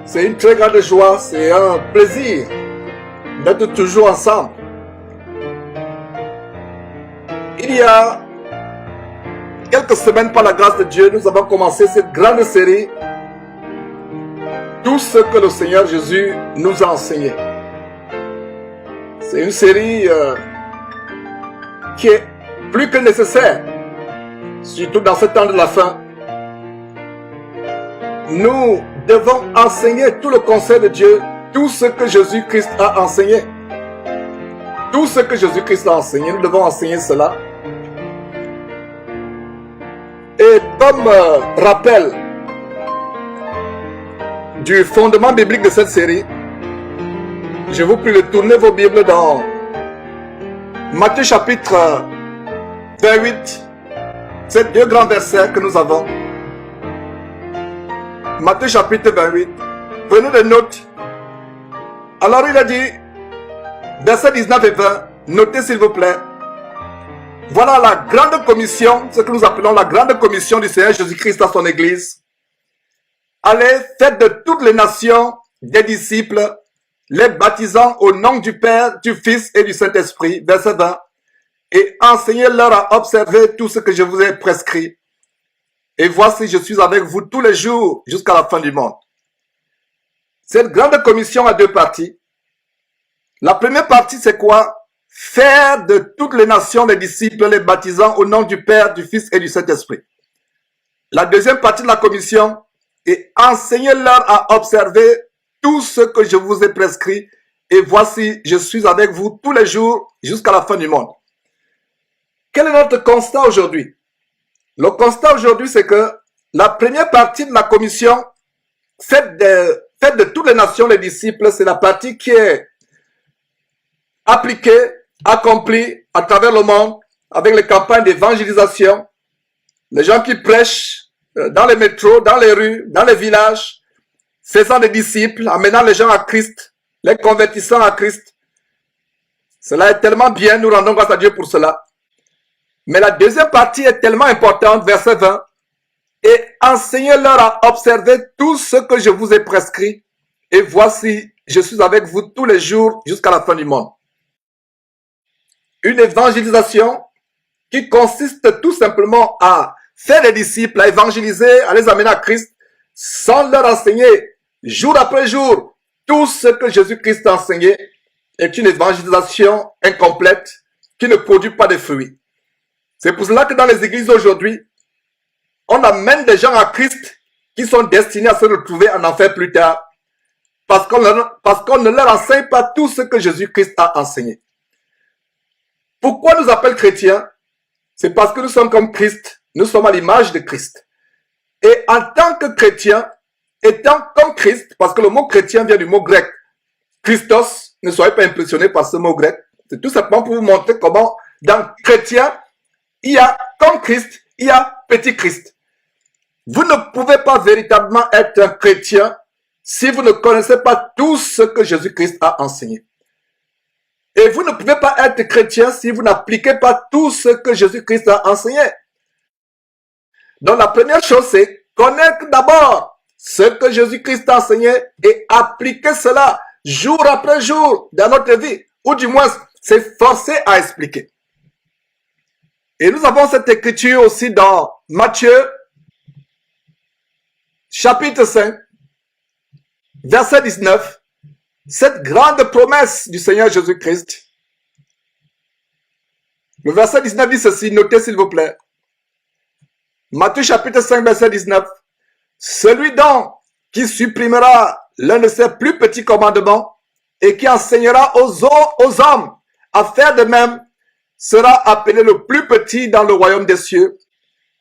C'est une très grande joie, c'est un plaisir d'être toujours ensemble. Il y a quelques semaines, par la grâce de Dieu, nous avons commencé cette grande série, tout ce que le Seigneur Jésus nous a enseigné. C'est une série qui est plus que nécessaire, surtout dans ce temps de la fin. Nous devons enseigner tout le conseil de Dieu, tout ce que Jésus-Christ a enseigné. Tout ce que Jésus-Christ a enseigné, nous devons enseigner cela. Et comme rappel du fondement biblique de cette série, je vous prie de tourner vos Bibles dans Matthieu chapitre 28, ces deux grands versets que nous avons. Matthieu chapitre 28, prenez des notes. Alors il a dit, versets 19 et 20, notez s'il vous plaît. Voilà la grande commission, ce que nous appelons la grande commission du Seigneur Jésus-Christ à son Église. Allez, faites de toutes les nations des disciples, les baptisant au nom du Père, du Fils et du Saint-Esprit, verset 20, et enseignez-leur à observer tout ce que je vous ai prescrit. Et voici, je suis avec vous tous les jours jusqu'à la fin du monde. Cette grande commission a deux parties. La première partie, c'est quoi? Faire de toutes les nations des disciples, les baptisant au nom du Père, du Fils et du Saint-Esprit. La deuxième partie de la commission est enseignez-leur à observer tout ce que je vous ai prescrit. Et voici, je suis avec vous tous les jours jusqu'à la fin du monde. Quel est notre constat aujourd'hui? Le constat aujourd'hui, c'est que la première partie de la commission, faites de toutes les nations les disciples, c'est la partie qui est appliquée, accomplie à travers le monde avec les campagnes d'évangélisation, les gens qui prêchent dans les métros, dans les rues, dans les villages, faisant des disciples, amenant les gens à Christ, les convertissant à Christ. Cela est tellement bien, nous rendons grâce à Dieu pour cela. Mais la deuxième partie est tellement importante, verset 20. Et enseignez-leur à observer tout ce que je vous ai prescrit. Et voici, je suis avec vous tous les jours jusqu'à la fin du monde. Une évangélisation qui consiste tout simplement à faire des disciples, à évangéliser, à les amener à Christ, sans leur enseigner jour après jour tout ce que Jésus-Christ a enseigné, est une évangélisation incomplète qui ne produit pas de fruits. C'est pour cela que dans les églises aujourd'hui, on amène des gens à Christ qui sont destinés à se retrouver en enfer plus tard parce qu'on ne leur enseigne pas tout ce que Jésus-Christ a enseigné. Pourquoi nous appelle chrétiens? C'est parce que nous sommes comme Christ, nous sommes à l'image de Christ. Et en tant que chrétiens, étant comme Christ, parce que le mot chrétien vient du mot grec, Christos, ne soyez pas impressionnés par ce mot grec, c'est tout simplement pour vous montrer comment dans chrétien, il y a comme Christ, il y a petit Christ. Vous ne pouvez pas véritablement être un chrétien si vous ne connaissez pas tout ce que Jésus-Christ a enseigné. Et vous ne pouvez pas être chrétien si vous n'appliquez pas tout ce que Jésus-Christ a enseigné. Donc la première chose, c'est connaître d'abord ce que Jésus-Christ a enseigné et appliquer cela jour après jour dans notre vie. Ou du moins, c'est forcé à expliquer. Et nous avons cette écriture aussi dans Matthieu, chapitre 5, verset 19, cette grande promesse du Seigneur Jésus-Christ. Le verset 19 dit ceci, notez s'il vous plaît. Matthieu chapitre 5, verset 19. Celui donc qui supprimera l'un de ses plus petits commandements et qui enseignera aux hommes à faire de même, sera appelé le plus petit dans le royaume des cieux.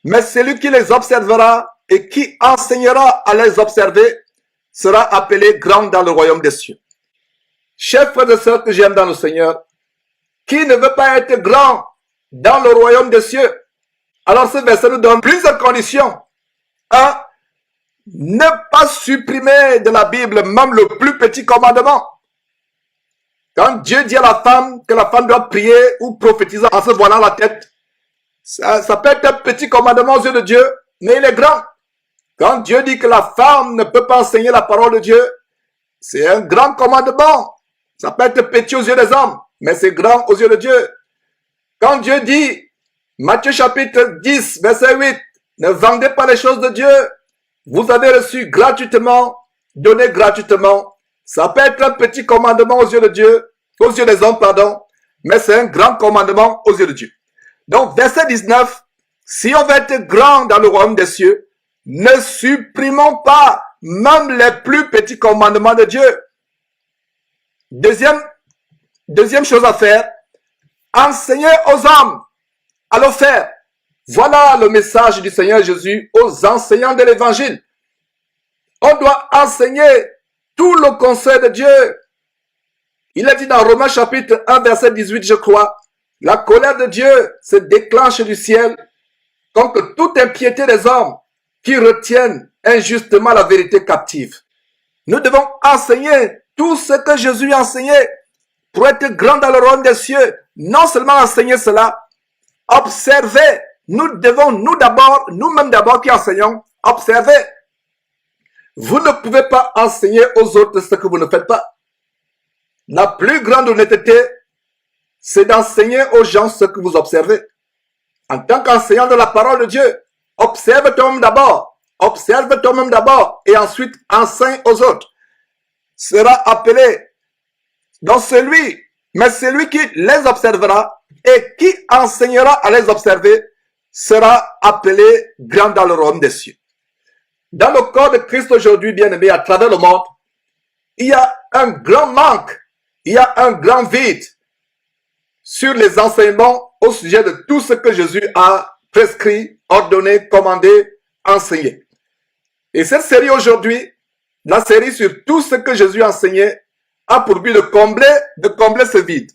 Mais celui qui les observera et qui enseignera à les observer sera appelé grand dans le royaume des cieux. Chers frères et sœurs que j'aime dans le Seigneur, qui ne veut pas être grand dans le royaume des cieux? Alors ce verset nous donne plusieurs conditions. 1. Ne pas supprimer de la Bible même le plus petit commandement. Quand Dieu dit à la femme que la femme doit prier ou prophétiser en se voilant la tête, ça peut être un petit commandement aux yeux de Dieu, mais il est grand. Quand Dieu dit que la femme ne peut pas enseigner la parole de Dieu, c'est un grand commandement. Ça peut être petit aux yeux des hommes, mais c'est grand aux yeux de Dieu. Quand Dieu dit, Matthieu chapitre 10, verset 8, ne vendez pas les choses de Dieu, vous avez reçu gratuitement, donné gratuitement. Ça peut être un petit commandement aux yeux de Dieu, aux yeux des hommes, pardon, mais c'est un grand commandement aux yeux de Dieu. Donc, verset 19, si on veut être grand dans le royaume des cieux, ne supprimons pas même les plus petits commandements de Dieu. Deuxième chose à faire, enseigner aux hommes à le faire. Voilà le message du Seigneur Jésus aux enseignants de l'évangile. On doit enseigner tout le conseil de Dieu. Il est dit dans Romains chapitre 1 verset 18, je crois, la colère de Dieu se déclenche du ciel contre toute impiété des hommes qui retiennent injustement la vérité captive. Nous devons enseigner tout ce que Jésus a enseigné pour être grand dans le royaume des cieux. Non seulement enseigner cela, observer. Nous devons, nous-mêmes d'abord qui enseignons, observer. Vous ne pouvez pas enseigner aux autres ce que vous ne faites pas. La plus grande honnêteté, c'est d'enseigner aux gens ce que vous observez. En tant qu'enseignant de la parole de Dieu, observe toi-même d'abord. Observe toi-même d'abord et ensuite enseigne aux autres. Sera appelé donc celui qui les observera et qui enseignera à les observer sera appelé grand dans le royaume des cieux. Dans le corps de Christ aujourd'hui, bien-aimé, à travers le monde, il y a un grand manque, il y a un grand vide sur les enseignements au sujet de tout ce que Jésus a prescrit, ordonné, commandé, enseigné. Et cette série aujourd'hui, la série sur tout ce que Jésus a enseigné, a pour but de combler ce vide.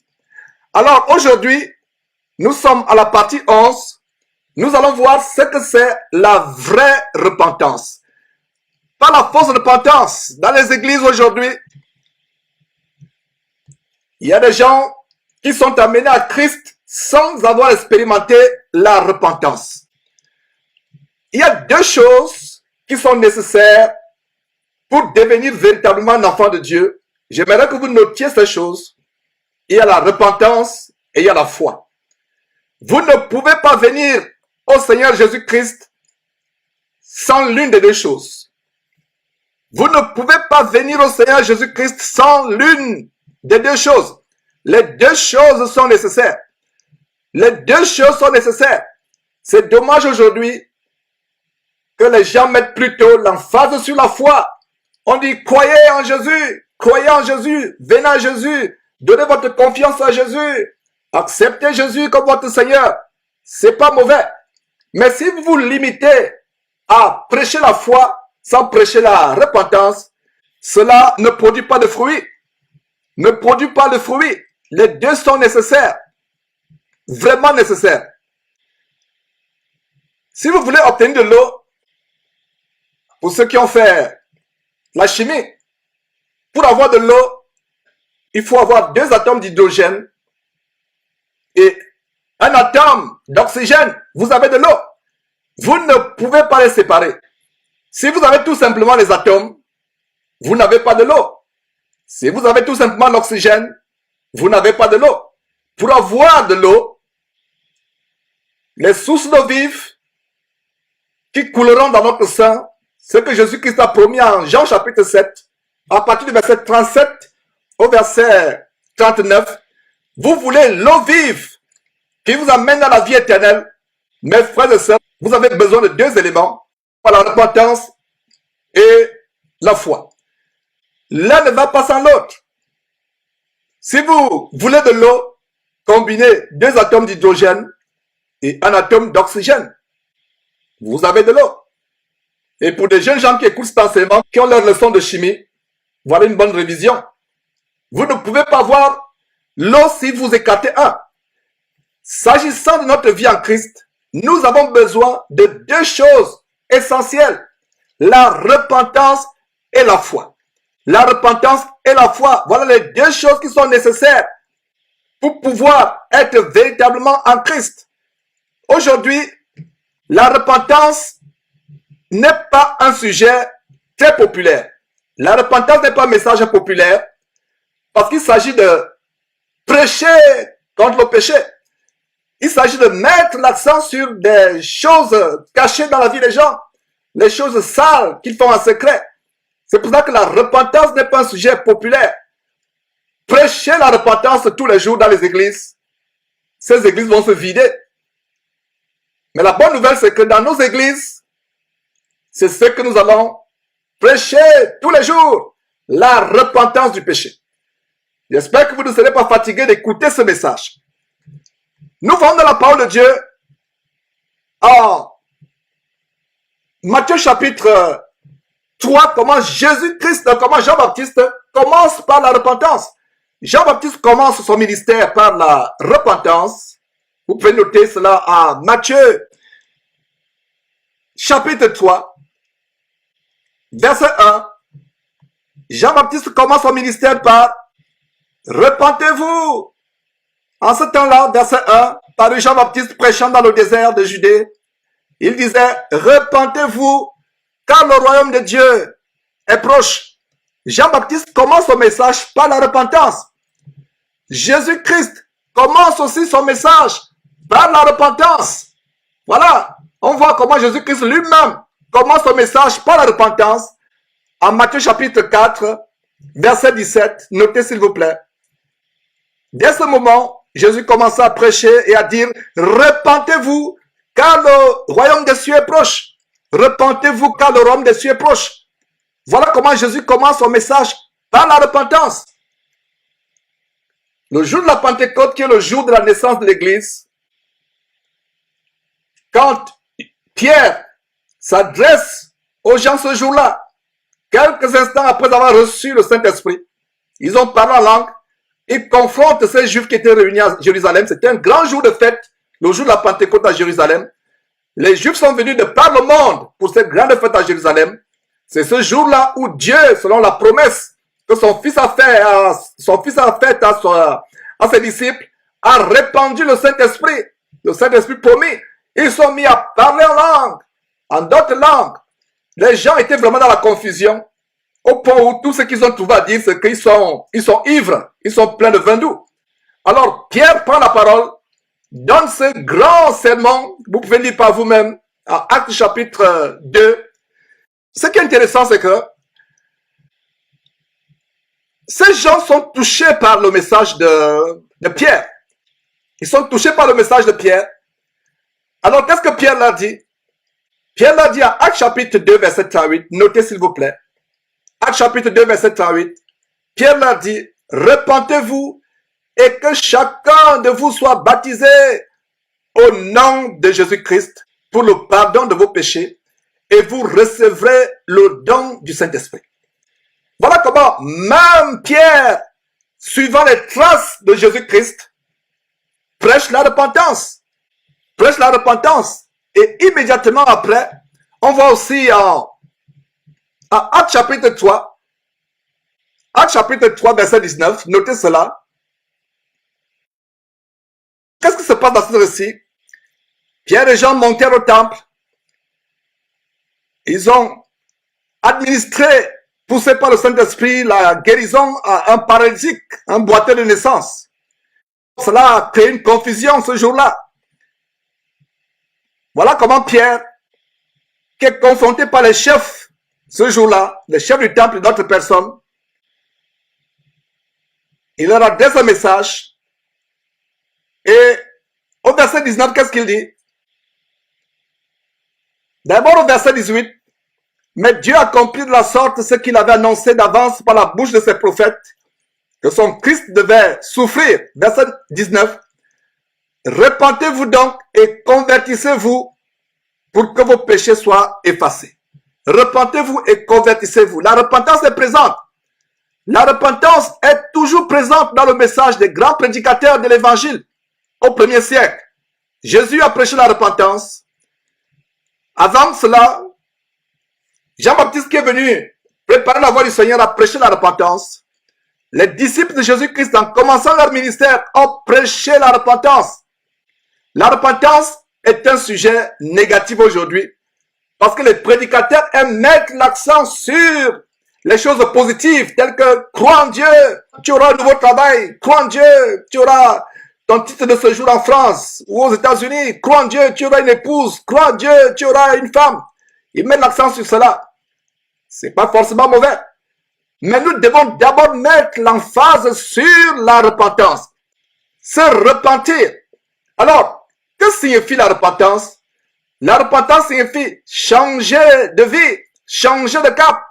Alors aujourd'hui, nous sommes à la partie 11. Nous allons voir ce que c'est la vraie repentance. Pas la fausse repentance. Dans les églises aujourd'hui, il y a des gens qui sont amenés à Christ sans avoir expérimenté la repentance. Il y a deux choses qui sont nécessaires pour devenir véritablement un enfant de Dieu. J'aimerais que vous notiez ces choses. Il y a la repentance et il y a la foi. Vous ne pouvez pas venir au Seigneur Jésus-Christ sans l'une des deux choses. Vous ne pouvez pas venir au Seigneur Jésus-Christ sans l'une des deux choses. Les deux choses sont nécessaires. Les deux choses sont nécessaires. C'est dommage aujourd'hui que les gens mettent plutôt l'emphase sur la foi. On dit croyez en Jésus, venez à Jésus, donnez votre confiance à Jésus, acceptez Jésus comme votre Seigneur. C'est pas mauvais. Mais si vous vous limitez à prêcher la foi sans prêcher la repentance, cela ne produit pas de fruits. Ne produit pas de fruits. Les deux sont nécessaires. Vraiment nécessaires. Si vous voulez obtenir de l'eau, pour ceux qui ont fait la chimie, pour avoir de l'eau, il faut avoir 2 atomes d'hydrogène et un atome d'oxygène. Vous avez de l'eau. Vous ne pouvez pas les séparer. Si vous avez tout simplement les atomes, vous n'avez pas de l'eau. Si vous avez tout simplement l'oxygène, vous n'avez pas de l'eau. Pour avoir de l'eau, les sources d'eau vive qui couleront dans notre sang, ce que Jésus-Christ a promis en Jean chapitre 7, à partir du verset 37 au verset 39, vous voulez l'eau vive qui vous amène dans la vie éternelle. Mes frères et sœurs, vous avez besoin de 2 éléments, la repentance et la foi. L'un ne va pas sans l'autre. Si vous voulez de l'eau, combinez 2 atomes d'hydrogène et un atome d'oxygène. Vous avez de l'eau. Et pour des jeunes gens qui écoutent cet enseignement, qui ont leur leçon de chimie, voilà une bonne révision. Vous ne pouvez pas voir l'eau si vous écartez un. S'agissant de notre vie en Christ, nous avons besoin de 2 choses essentielles. La repentance et la foi. La repentance et la foi, voilà les 2 choses qui sont nécessaires pour pouvoir être véritablement en Christ. Aujourd'hui, la repentance n'est pas un sujet très populaire. La repentance n'est pas un message populaire parce qu'il s'agit de prêcher contre le péché. Il s'agit de mettre l'accent sur des choses cachées dans la vie des gens, les choses sales qu'ils font en secret. C'est pour ça que la repentance n'est pas un sujet populaire. Prêcher la repentance tous les jours dans les églises, ces églises vont se vider. Mais la bonne nouvelle, c'est que dans nos églises, c'est ce que nous allons prêcher tous les jours, la repentance du péché. J'espère que vous ne serez pas fatigués d'écouter ce message. Nous venons dans la parole de Dieu en Matthieu chapitre 3, comment Jésus-Christ, comment Jean-Baptiste commence par la repentance. Jean-Baptiste commence son ministère par la repentance. Vous pouvez noter cela en Matthieu chapitre 3, verset 1. Jean-Baptiste commence son ministère par repentez-vous. En ce temps-là, verset 1, par Jean-Baptiste prêchant dans le désert de Judée, il disait, repentez-vous, car le royaume de Dieu est proche. Jean-Baptiste commence son message par la repentance. Jésus-Christ commence aussi son message par la repentance. Voilà, on voit comment Jésus-Christ lui-même commence son message par la repentance en Matthieu chapitre 4, verset 17. Notez s'il vous plaît. Dès ce moment, Jésus commença à prêcher et à dire, repentez-vous, car le royaume des cieux est proche. Repentez-vous, car le royaume des cieux est proche. Voilà comment Jésus commence son message par la repentance. Le jour de la Pentecôte, qui est le jour de la naissance de l'Église, quand Pierre s'adresse aux gens ce jour-là, quelques instants après avoir reçu le Saint-Esprit, ils ont parlé en langue, ils confrontent ces Juifs qui étaient réunis à Jérusalem. C'était un grand jour de fête, le jour de la Pentecôte à Jérusalem. Les Juifs sont venus de par le monde pour cette grande fête à Jérusalem. C'est ce jour-là où Dieu, selon la promesse que son Fils a faite à ses disciples, a répandu le Saint-Esprit promis. Ils sont mis à parler en langue, en d'autres langues. Les gens étaient vraiment dans la confusion, au point où tout ce qu'ils ont trouvé à dire, c'est qu'ils sont ivres, ils sont pleins de vin doux. Alors, Pierre prend la parole, donne ce grand sermon, vous pouvez lire par vous-même, en Actes chapitre 2. Ce qui est intéressant, c'est que ces gens sont touchés par le message de Pierre. Ils sont touchés par le message de Pierre. Alors, qu'est-ce que Pierre leur dit? Pierre leur dit en Actes chapitre 2, verset 38, notez s'il vous plaît. Actes chapitre 2, verset 38, Pierre leur dit, repentez-vous et que chacun de vous soit baptisé au nom de Jésus-Christ pour le pardon de vos péchés et vous recevrez le don du Saint-Esprit. Voilà comment même Pierre, suivant les traces de Jésus-Christ, prêche la repentance. Prêche la repentance. Et immédiatement après, on voit aussi en Actes chapitre 3, Actes chapitre 3, verset 19, notez cela. Qu'est-ce qui se passe dans ce récit? Pierre et Jean montèrent au temple. Ils ont administré, poussé par le Saint-Esprit, la guérison à un paralytique, un boiteux de naissance. Cela a créé une confusion ce jour-là. Voilà comment Pierre, qui est confronté par les chefs ce jour-là, les chefs du temple et d'autres personnes, il leur adresse un message. Et au verset 19, qu'est-ce qu'il dit? D'abord au verset 18, mais Dieu accomplit de la sorte ce qu'il avait annoncé d'avance par la bouche de ses prophètes, que son Christ devait souffrir. Verset 19, repentez-vous donc et convertissez-vous pour que vos péchés soient effacés. Repentez-vous et convertissez-vous. La repentance est présente. La repentance est toujours présente dans le message des grands prédicateurs de l'évangile au 1er siècle. Jésus a prêché la repentance. Avant cela, Jean-Baptiste qui est venu préparer la voie du Seigneur a prêché la repentance. Les disciples de Jésus-Christ, en commençant leur ministère, ont prêché la repentance. La repentance est un sujet négatif aujourd'hui. Parce que les prédicateurs aiment mettre l'accent sur les choses positives, telles que crois en Dieu, tu auras un nouveau travail, crois en Dieu, tu auras ton titre de séjour en France ou aux États-Unis, crois en Dieu, tu auras une épouse, crois en Dieu, tu auras une femme. Ils mettent l'accent sur cela. C'est pas forcément mauvais. Mais nous devons d'abord mettre l'emphase sur la repentance. Se repentir. Alors, que signifie la repentance? La repentance signifie changer de vie, changer de cap.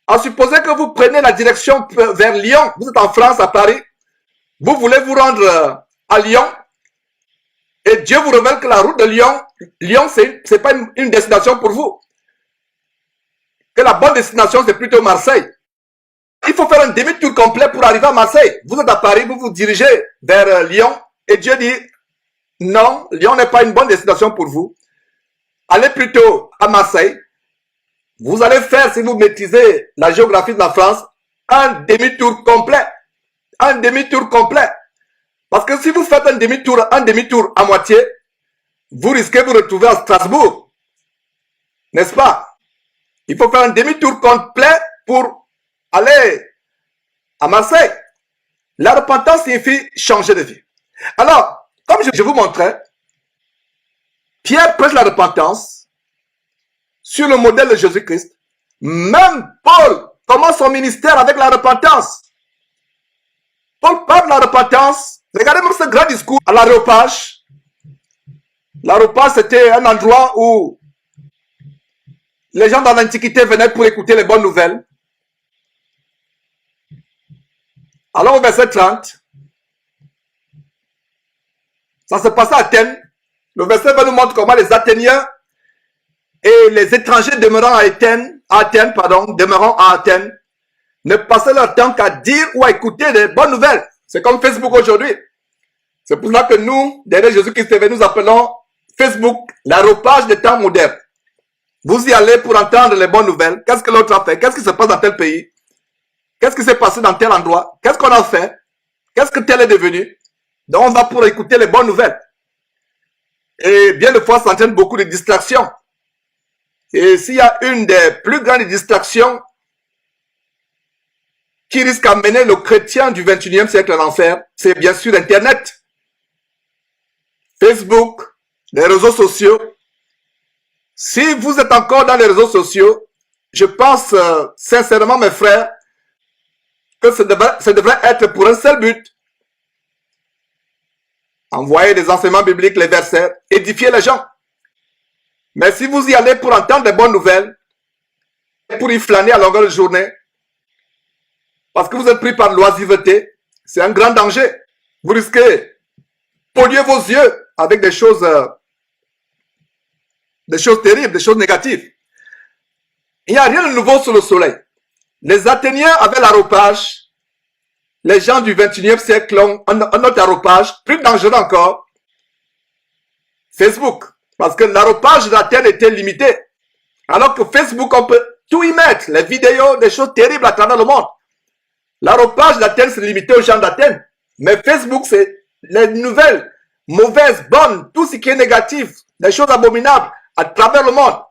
À supposer que vous prenez la direction vers Lyon, vous êtes en France, à Paris, vous voulez vous rendre à Lyon, et Dieu vous révèle que la route de Lyon, c'est pas une destination pour vous. Que la bonne destination, c'est plutôt Marseille. Il faut faire un demi-tour complet pour arriver à Marseille. Vous êtes à Paris, vous vous dirigez vers Lyon, et Dieu dit, non, Lyon n'est pas une bonne destination pour vous. Allez plutôt à Marseille. Vous allez faire, si vous maîtrisez la géographie de la France, un demi-tour complet. Un demi-tour complet. Parce que si vous faites un demi-tour à moitié, vous risquez de vous retrouver à Strasbourg. N'est-ce pas? Il faut faire un demi-tour complet pour aller à Marseille. La repentance signifie changer de vie. Alors, comme je vous montrais, Pierre prêche la repentance sur le modèle de Jésus-Christ. Même Paul commence son ministère avec la repentance. Paul parle de la repentance. Regardez même ce grand discours à l'Aréopage. L'Aréopage, c'était un endroit où les gens dans l'Antiquité venaient pour écouter les bonnes nouvelles. Alors au verset 30, ça se passait à Athènes. Le verset va nous montrer comment les Athéniens et les étrangers demeurant à Athènes, ne passaient leur temps qu'à dire ou à écouter des bonnes nouvelles. C'est comme Facebook aujourd'hui. C'est pour cela que nous, derrière Jésus-Christ, nous appelons Facebook l'aréopage des temps modernes. Vous y allez pour entendre les bonnes nouvelles. Qu'est-ce que l'autre a fait? Qu'est-ce qui se passe dans tel pays? Qu'est-ce qui s'est passé dans tel endroit? Qu'est-ce qu'on a fait? Qu'est-ce que tel est devenu? Donc on va pour écouter les bonnes nouvelles. Et bien de fois, ça entraîne beaucoup de distractions. Et s'il y a une des plus grandes distractions qui risque d'amener le chrétien du 21e siècle à l'enfer, c'est bien sûr Internet, Facebook, les réseaux sociaux. Si vous êtes encore dans les réseaux sociaux, je pense sincèrement, mes frères, que ça devrait être pour un seul but. Envoyer des enseignements bibliques, les versets, édifier les gens. Mais si vous y allez pour entendre des bonnes nouvelles, pour y flâner à longueur de journée, parce que vous êtes pris par l'oisiveté, c'est un grand danger. Vous risquez de polluer vos yeux avec des choses terribles, des choses négatives. Il n'y a rien de nouveau sous le soleil. Les Athéniens avaient l'aréopage. Les gens du 21e siècle ont un autre aréopage, plus dangereux encore, Facebook. Parce que l'aréopage d'Athènes était limité. Alors que Facebook, on peut tout y mettre. Les vidéos, des choses terribles à travers le monde. L'aréopage d'Athènes, c'est limité aux gens d'Athènes. Mais Facebook, c'est les nouvelles, mauvaises, bonnes, tout ce qui est négatif, des choses abominables à travers le monde.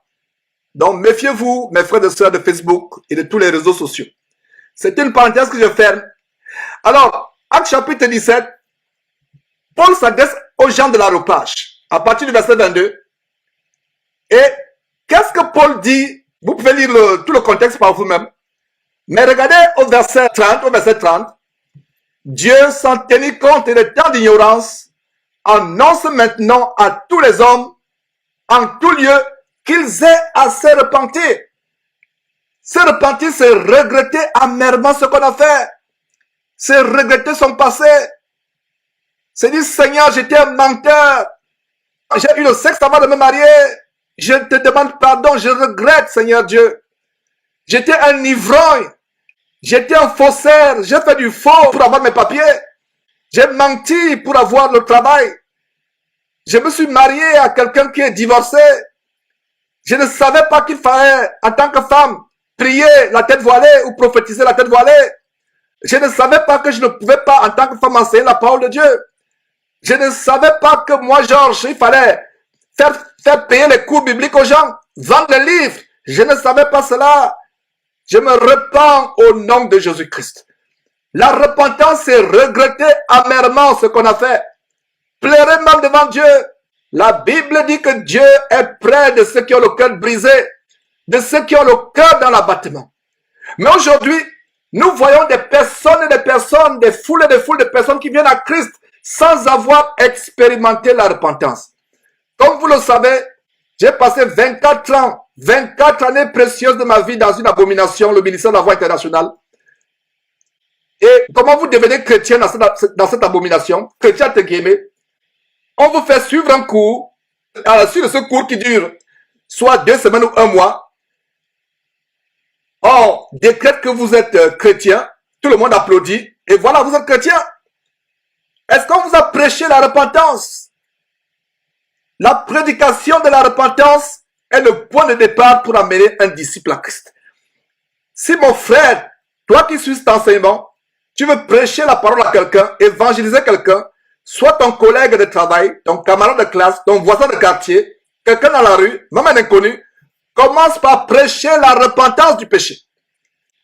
Donc, méfiez-vous, mes frères et sœurs de Facebook et de tous les réseaux sociaux. C'est une parenthèse que je ferme. Alors, Acte chapitre 17, Paul s'adresse aux gens de l'aréopage, à partir du verset 22. Et qu'est-ce que Paul dit? Vous pouvez lire tout le contexte par vous-même. Mais regardez au verset 30, Dieu, sans tenir compte des temps d'ignorance, annonce maintenant à tous les hommes, en tout lieu, qu'ils aient à se repentir. Se repentir, c'est regretter amèrement ce qu'on a fait. C'est regretter son passé. C'est dire, Seigneur, j'étais un menteur. J'ai eu le sexe avant de me marier. Je te demande pardon. Je regrette, Seigneur Dieu. J'étais un ivrogne. J'étais un faussaire. J'ai fait du faux pour avoir mes papiers. J'ai menti pour avoir le travail. Je me suis marié à quelqu'un qui est divorcé. Je ne savais pas qu'il fallait, en tant que femme, prier la tête voilée ou prophétiser la tête voilée. Je ne savais pas que je ne pouvais pas, en tant que femme, enseigner la parole de Dieu. Je ne savais pas que moi, Georges, il fallait faire payer les cours bibliques aux gens. vendre des livres. Je ne savais pas cela. Je me repens au nom de Jésus-Christ. La repentance, c'est regretter amèrement ce qu'on a fait. Pleurer même devant Dieu. La Bible dit que Dieu est près de ceux qui ont le cœur brisé, de ceux qui ont le cœur dans l'abattement. Mais aujourd'hui, nous voyons des personnes, des foules et des foules de personnes qui viennent à Christ sans avoir expérimenté la repentance. Comme vous le savez, j'ai passé 24 années précieuses de ma vie dans une abomination, le ministère de la Voix internationale. Et comment vous devenez chrétien dans cette abomination, chrétien te guillemets, on vous fait suivre un cours, à la suite de ce cours qui dure soit 2 semaines ou 1 mois, on décrète que vous êtes chrétien, tout le monde applaudit, et voilà, vous êtes chrétien. Est-ce qu'on vous a prêché la repentance? La prédication de la repentance est le point de départ pour amener un disciple à Christ. Si mon frère, toi qui suis cet enseignement, tu veux prêcher la parole à quelqu'un, évangéliser quelqu'un, soit ton collègue de travail, ton camarade de classe, ton voisin de quartier, quelqu'un dans la rue, même un inconnu, commence par prêcher la repentance du péché.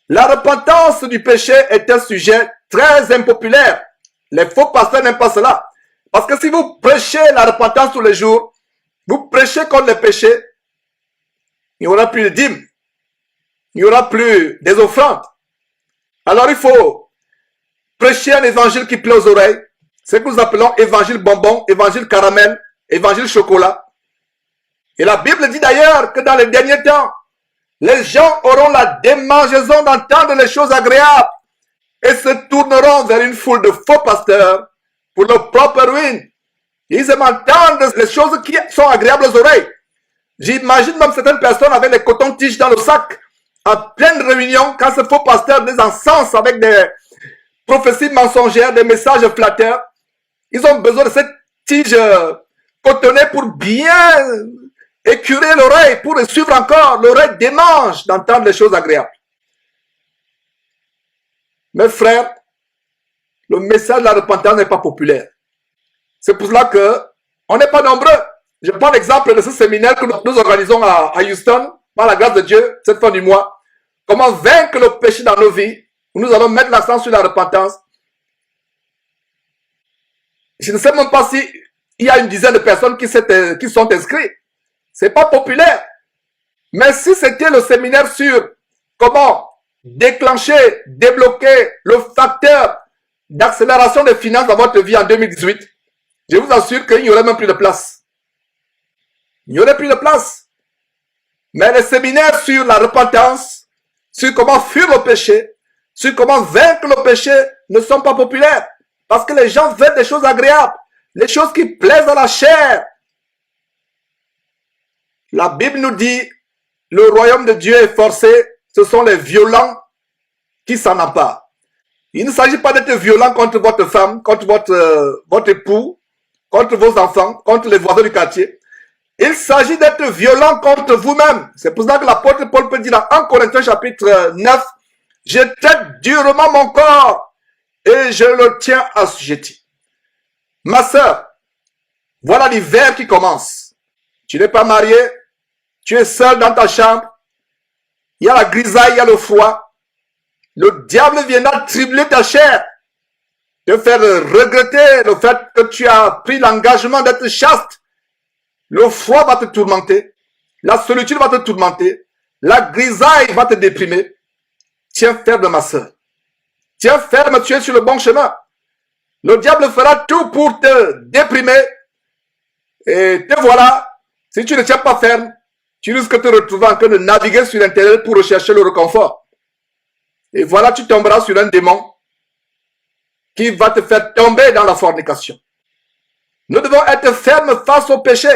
La repentance du péché est un sujet très impopulaire. Les faux pasteurs n'aiment pas cela. Parce que si vous prêchez la repentance tous les jours, vous prêchez contre le péché, il n'y aura plus de dîmes, il n'y aura plus des offrandes. Alors il faut prêcher un évangile qui plaît aux oreilles, ce que nous appelons évangile bonbon, évangile caramel, évangile chocolat. Et la Bible dit d'ailleurs que dans les derniers temps, les gens auront la démangeaison d'entendre les choses agréables et se tourneront vers une foule de faux pasteurs pour leur propre ruine. Ils aiment entendre les choses qui sont agréables aux oreilles. J'imagine même certaines personnes avec les cotons-tiges dans le sac, en pleine réunion, quand ce faux pasteur les encense avec des prophéties mensongères, des messages flatteurs. Ils ont besoin de cette tige cotonnée pour bien écurer l'oreille, pour suivre encore. L'oreille démange d'entendre les choses agréables. Mes frères, le message de la repentance n'est pas populaire. C'est pour cela que on n'est pas nombreux. Je prends l'exemple de ce séminaire que nous organisons à Houston, par la grâce de Dieu, cette fin du mois. Comment vaincre le péché dans nos vies. Nous allons mettre l'accent sur la repentance. Je ne sais même pas si il y a une dizaine de personnes qui sont inscrites. C'est pas populaire. Mais si c'était le séminaire sur comment déclencher, débloquer le facteur d'accélération des finances dans votre vie en 2018, je vous assure qu'il n'y aurait même plus de place. Il n'y aurait plus de place. Mais les séminaires sur la repentance, sur comment fuir le péché, sur comment vaincre le péché ne sont pas populaires. Parce que les gens veulent des choses agréables, les choses qui plaisent à la chair. La Bible nous dit, le royaume de Dieu est forcé, ce sont les violents qui s'en emparent. Il ne s'agit pas d'être violent contre votre femme, contre votre époux, contre vos enfants, contre les voisins du quartier. Il s'agit d'être violent contre vous-même. C'est pour ça que l'apôtre Paul peut dire dans 1 Corinthiens chapitre 9, « Je traite durement mon corps et je le tiens assujetti. » Ma sœur, voilà l'hiver qui commence. Tu n'es pas marié, tu es seul dans ta chambre. Il y a la grisaille, il y a le froid. Le diable viendra tribler ta chair, te faire regretter le fait que tu as pris l'engagement d'être chaste. Le froid va te tourmenter, la solitude va te tourmenter, la grisaille va te déprimer. Tiens ferme, ma soeur. Tiens ferme, tu es sur le bon chemin. Le diable fera tout pour te déprimer. Et te voilà, si tu ne tiens pas ferme, tu risques de te retrouver en train de naviguer sur l'intérieur pour rechercher le réconfort. Et voilà, tu tomberas sur un démon qui va te faire tomber dans la fornication. Nous devons être fermes face au péché.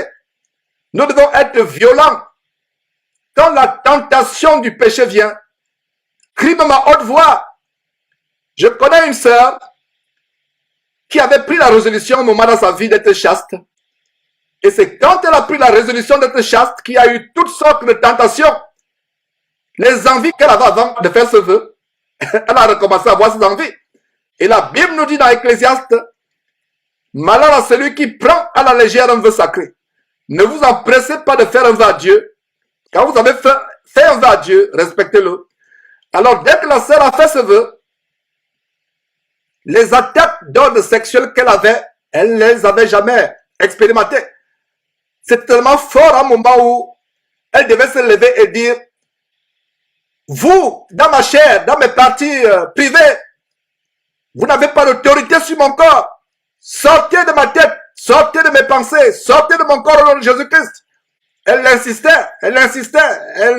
Nous devons être violents. Quand la tentation du péché vient, crie de ma haute voix. Je connais une sœur qui avait pris la résolution au moment dans sa vie d'être chaste. Et c'est quand elle a pris la résolution d'être chaste qu'il y a eu toutes sortes de tentations. Les envies qu'elle avait avant de faire ce vœu, elle a recommencé à avoir ces envies. Et la Bible nous dit dans Ecclésiaste, malheur à celui qui prend à la légère un vœu sacré. Ne vous empressez pas de faire un vœu à Dieu, Quand vous avez fait un vœu à Dieu, respectez-le. Alors, dès que la sœur a fait ce vœu, les attaques d'ordre sexuel qu'elle avait, elle ne les avait jamais expérimentées. C'est tellement fort un moment où elle devait se lever et dire, vous, dans ma chair, dans mes parties privées, vous n'avez pas d'autorité sur mon corps. Sortez de ma tête, sortez de mes pensées, sortez de mon corps au nom de Jésus-Christ. Elle insistait, elle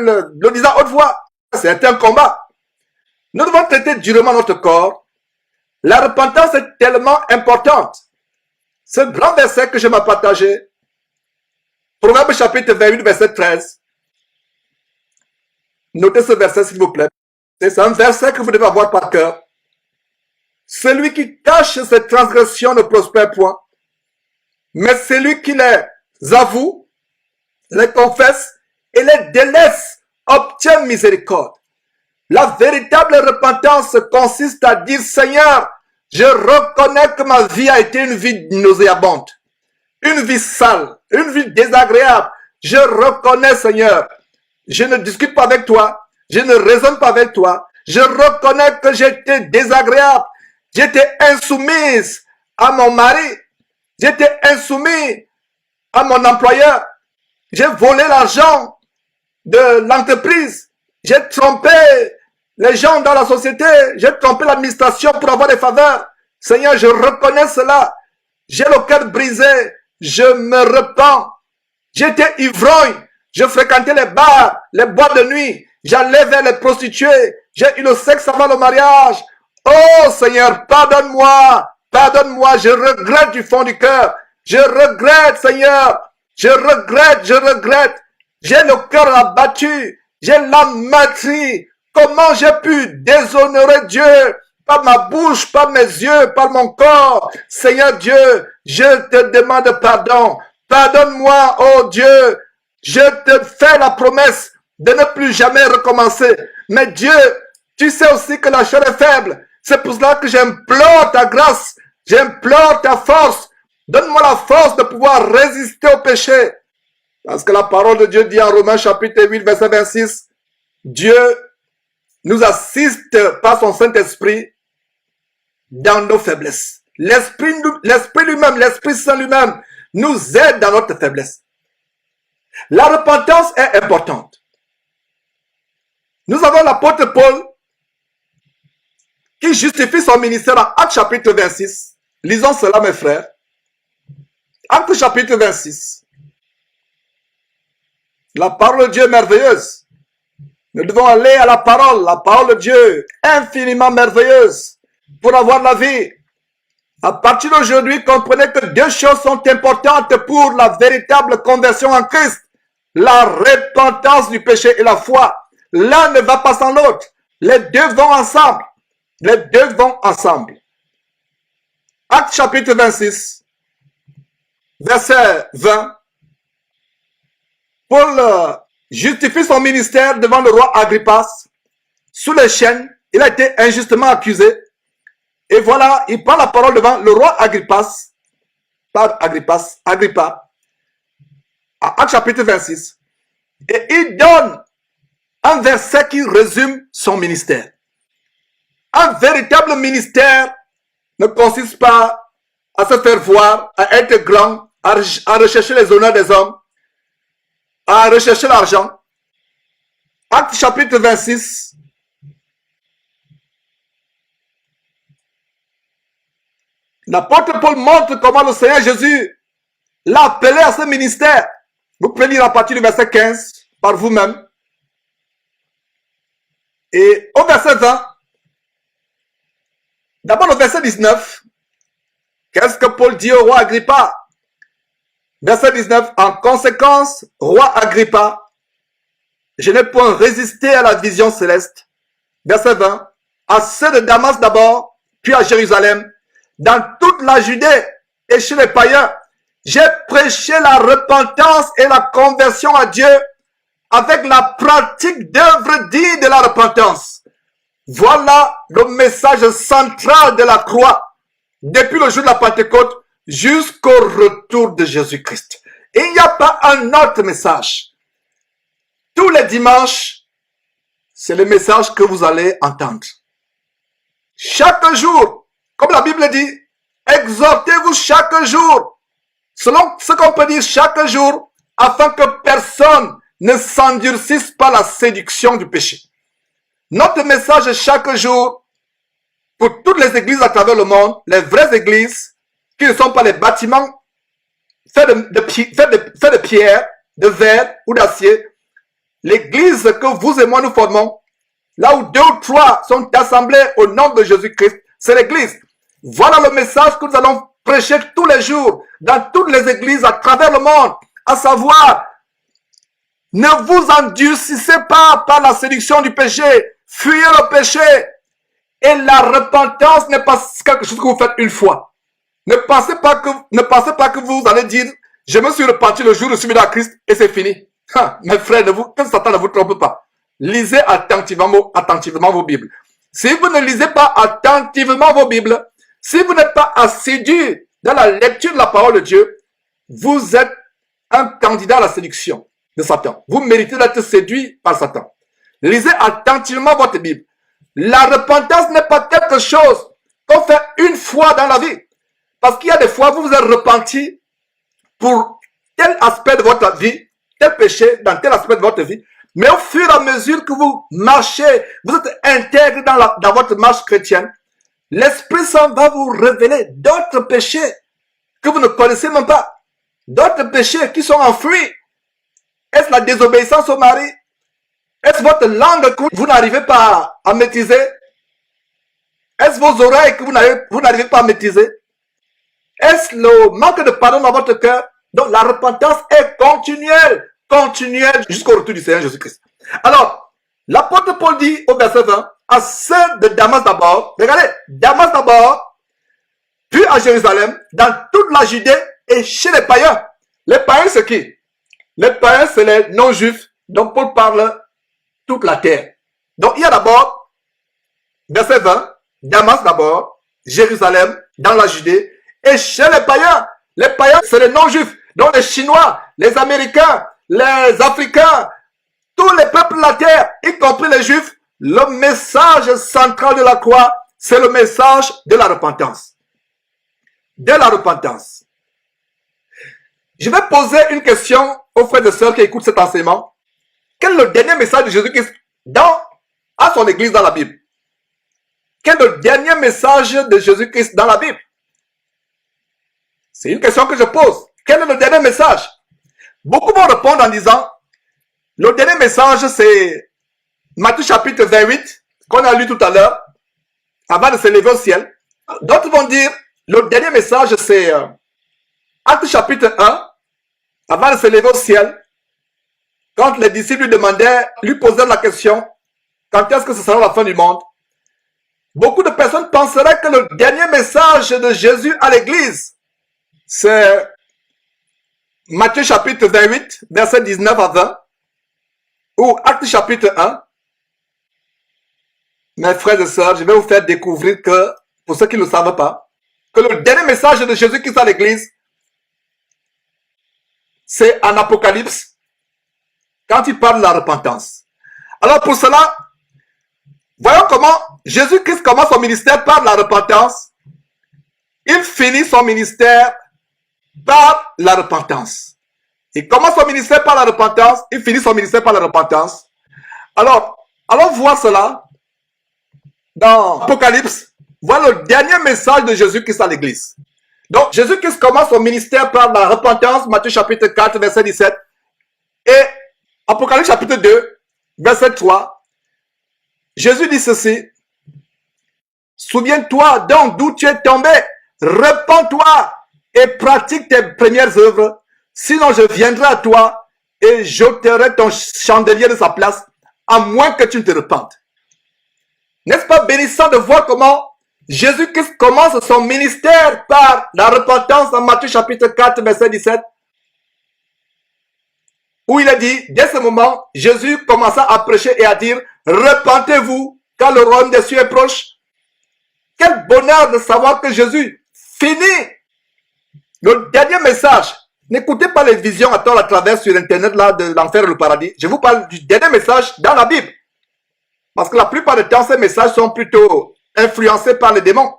le disait à haute voix. C'est un combat. Nous devons traiter durement notre corps. La repentance est tellement importante. Ce grand verset que je m'ai partagé, Proverbe chapitre 28, verset 13. Notez ce verset s'il vous plaît. C'est un verset que vous devez avoir par cœur. Celui qui cache ses transgressions ne prospère point, mais celui qui les avoue, les confesse et les délaisse obtient miséricorde. La véritable repentance consiste à dire, Seigneur, je reconnais que ma vie a été une vie nauséabonde, une vie sale, une vie désagréable. Je reconnais, Seigneur, je ne discute pas avec toi, je ne raisonne pas avec toi. Je reconnais que j'étais désagréable. J'étais insoumise à mon mari. J'étais insoumis à mon employeur. J'ai volé l'argent de l'entreprise. J'ai trompé les gens dans la société. J'ai trompé l'administration pour avoir des faveurs. Seigneur, je reconnais cela. J'ai le cœur brisé. Je me repens. J'étais ivrogne. Je fréquentais les bars, les boîtes de nuit. J'allais vers les prostituées. J'ai eu le sexe avant le mariage. Oh Seigneur, pardonne-moi. Pardonne-moi. Je regrette du fond du cœur. Je regrette, Seigneur. Je regrette. J'ai le cœur abattu. J'ai l'âme meurtrie. Comment j'ai pu déshonorer Dieu par ma bouche, par mes yeux, par mon corps? Seigneur Dieu, je te demande pardon. Pardonne-moi, oh Dieu. Je te fais la promesse de ne plus jamais recommencer. Mais Dieu, tu sais aussi que la chair est faible. C'est pour cela que j'implore ta grâce. J'implore ta force. Donne-moi la force de pouvoir résister au péché. Parce que la parole de Dieu dit en Romains chapitre 8, verset 26, Dieu nous assiste par son Saint-Esprit dans nos faiblesses. L'Esprit lui-même, l'Esprit Saint lui-même nous aide dans notre faiblesse. La repentance est importante. Nous avons l'apôtre Paul qui justifie son ministère en Actes chapitre 26. Lisons cela mes frères. Actes chapitre 26. La parole de Dieu est merveilleuse. Nous devons aller à la parole de Dieu infiniment merveilleuse pour avoir la vie. À partir d'aujourd'hui, comprenez que deux choses sont importantes pour la véritable conversion en Christ. La repentance du péché et la foi. L'un ne va pas sans l'autre. Les deux vont ensemble. Les deux vont ensemble. Actes chapitre 26, verset 20. Paul justifie son ministère devant le roi Agrippas. Sous les chaînes, il a été injustement accusé. Et voilà, il prend la parole devant le roi Agrippa. À Actes chapitre 26. Et il donne un verset qui résume son ministère. Un véritable ministère ne consiste pas à se faire voir, à être grand, à rechercher les honneurs des hommes, à rechercher l'argent. Actes chapitre 26. L'apôtre Paul montre comment le Seigneur Jésus l'a appelé à ce ministère. Vous pouvez lire à partir du verset 15 par vous-même. Et au verset 20, d'abord le verset 19, qu'est-ce que Paul dit au roi Agrippa? Verset 19, en conséquence, roi Agrippa, je n'ai point résisté à la vision céleste. Verset 20, à ceux de Damas d'abord, puis à Jérusalem, dans toute la Judée et chez les païens, j'ai prêché la repentance et la conversion à Dieu avec la pratique d'œuvres dignes de la repentance. Voilà le message central de la croix depuis le jour de la Pentecôte jusqu'au retour de Jésus-Christ. Il n'y a pas un autre message. tous les dimanches, c'est le message que vous allez entendre. Chaque jour, comme la Bible dit, exhortez-vous chaque jour, selon ce qu'on peut dire chaque jour, afin que personne ne s'endurcisse par la séduction du péché. Notre message chaque jour, pour toutes les églises à travers le monde, les vraies églises, qui ne sont pas les bâtiments faits de pierre, de verre ou d'acier, l'église que vous et moi nous formons, là où 2 ou 3 sont assemblés au nom de Jésus-Christ, c'est l'église. Voilà le message que nous allons prêcher tous les jours dans toutes les églises à travers le monde, à savoir, ne vous endurcissez pas par la séduction du péché, fuyez le péché. Et la repentance n'est pas quelque chose que vous faites une fois. Ne pensez pas que vous allez dire, je me suis repenti le jour où je suis venu à Christ et c'est fini. Mes frères, que Satan ne vous trompe pas. Lisez attentivement vos Bibles. Si vous ne lisez pas attentivement vos Bibles, si vous n'êtes pas assidu dans la lecture de la parole de Dieu, vous êtes un candidat à la séduction de Satan. Vous méritez d'être séduit par Satan. Lisez attentivement votre Bible. La repentance n'est pas quelque chose qu'on fait une fois dans la vie. Parce qu'il y a des fois, vous vous êtes repenti pour tel aspect de votre vie, tel péché dans tel aspect de votre vie. Mais au fur et à mesure que vous marchez, vous êtes intègre dans votre marche chrétienne, l'Esprit Saint va vous révéler d'autres péchés que vous ne connaissez même pas. D'autres péchés qui sont enfouis. Est-ce la désobéissance au mari? Est-ce votre langue que vous n'arrivez pas à maîtriser? Est-ce vos oreilles que vous n'arrivez pas à maîtriser? Est-ce le manque de pardon dans votre cœur? Donc la repentance est continuelle jusqu'au retour du Seigneur Jésus-Christ. Alors, l'apôtre Paul dit au verset 20, à ceux de Damas d'abord, regardez, Damas d'abord, puis à Jérusalem, dans toute la Judée et chez les païens. Les païens, c'est qui? Les païens, c'est les non-juifs dont Paul parle toute la terre. Donc, il y a d'abord, verset 20, Damas d'abord, Jérusalem, dans la Judée, et chez les païens. Les païens, c'est les non-juifs, donc les Chinois, les Américains, les Africains, tous les peuples de la terre, y compris les Juifs, le message central de la croix, c'est le message de la repentance. De la repentance. Je vais poser une question aux frères et sœurs qui écoutent cet enseignement. Quel est le dernier message de Jésus-Christ à son église dans la Bible? Quel est le dernier message de Jésus-Christ dans la Bible? C'est une question que je pose. Quel est le dernier message? Beaucoup vont répondre en disant, le dernier message c'est Matthieu chapitre 28, qu'on a lu tout à l'heure, avant de se lever au ciel. D'autres vont dire, le dernier message c'est Acte chapitre 1, avant de se lever au ciel, quand les disciples lui posaient la question, quand est-ce que ce sera la fin du monde? Beaucoup de personnes penseraient que le dernier message de Jésus à l'église, c'est Matthieu chapitre 28, verset 19 à 20, ou Acte chapitre 1. Mes frères et sœurs, je vais vous faire découvrir que, pour ceux qui ne le savent pas, que le dernier message de Jésus qui est à l'église, c'est en Apocalypse, quand il parle de la repentance. Alors pour cela, voyons comment Jésus-Christ commence son ministère par la repentance. Il finit son ministère par la repentance. Il commence son ministère par la repentance, il finit son ministère par la repentance. Alors, allons voir cela dans Apocalypse. Voilà le dernier message de Jésus-Christ à l'église. Donc, Jésus-Christ commence son ministère par la repentance, Matthieu chapitre 4, verset 17. Et Apocalypse chapitre 2, verset 3. Jésus dit ceci. Souviens-toi donc d'où tu es tombé. Repends-toi et pratique tes premières œuvres. Sinon, je viendrai à toi et j'ôterai ton chandelier de sa place, à moins que tu ne te repentes. N'est-ce pas bénissant de voir comment Jésus-Christ commence son ministère par la repentance dans Matthieu chapitre 4, verset 17, où il a dit, dès ce moment, Jésus commença à prêcher et à dire, repentez-vous, car le royaume des cieux est proche. Quel bonheur de savoir que Jésus finit le dernier message N'écoutez pas les visions à tort à travers sur Internet là, de l'enfer et le paradis. Je vous parle du dernier message dans la Bible. Parce que la plupart du temps, ces messages sont plutôt influencés par les démons.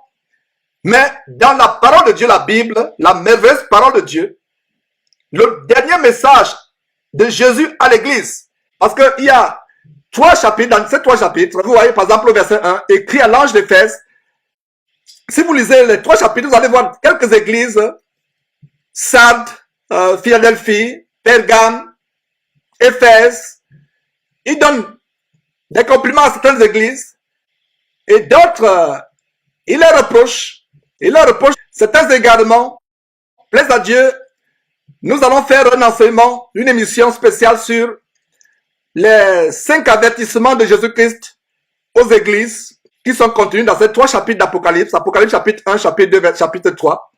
Mais dans la parole de Dieu, la Bible, la merveilleuse parole de Dieu, le dernier message de Jésus à l'église, parce qu'il y a 3 chapitres, dans ces 3 chapitres, vous voyez par exemple le verset 1, écrit à l'ange d'Éphèse. Si vous lisez les 3 chapitres, vous allez voir quelques églises, Sardes, Philadelphie, Pergame, Éphèse. Il donne des compliments à certaines églises et d'autres, il les reproche. Il leur reproche certains égarements. Plaise à Dieu, nous allons faire un enseignement, une émission spéciale sur les 5 avertissements de Jésus-Christ aux églises qui sont contenus dans ces 3 chapitres d'Apocalypse. Apocalypse chapitre 1, chapitre 2, chapitre 3.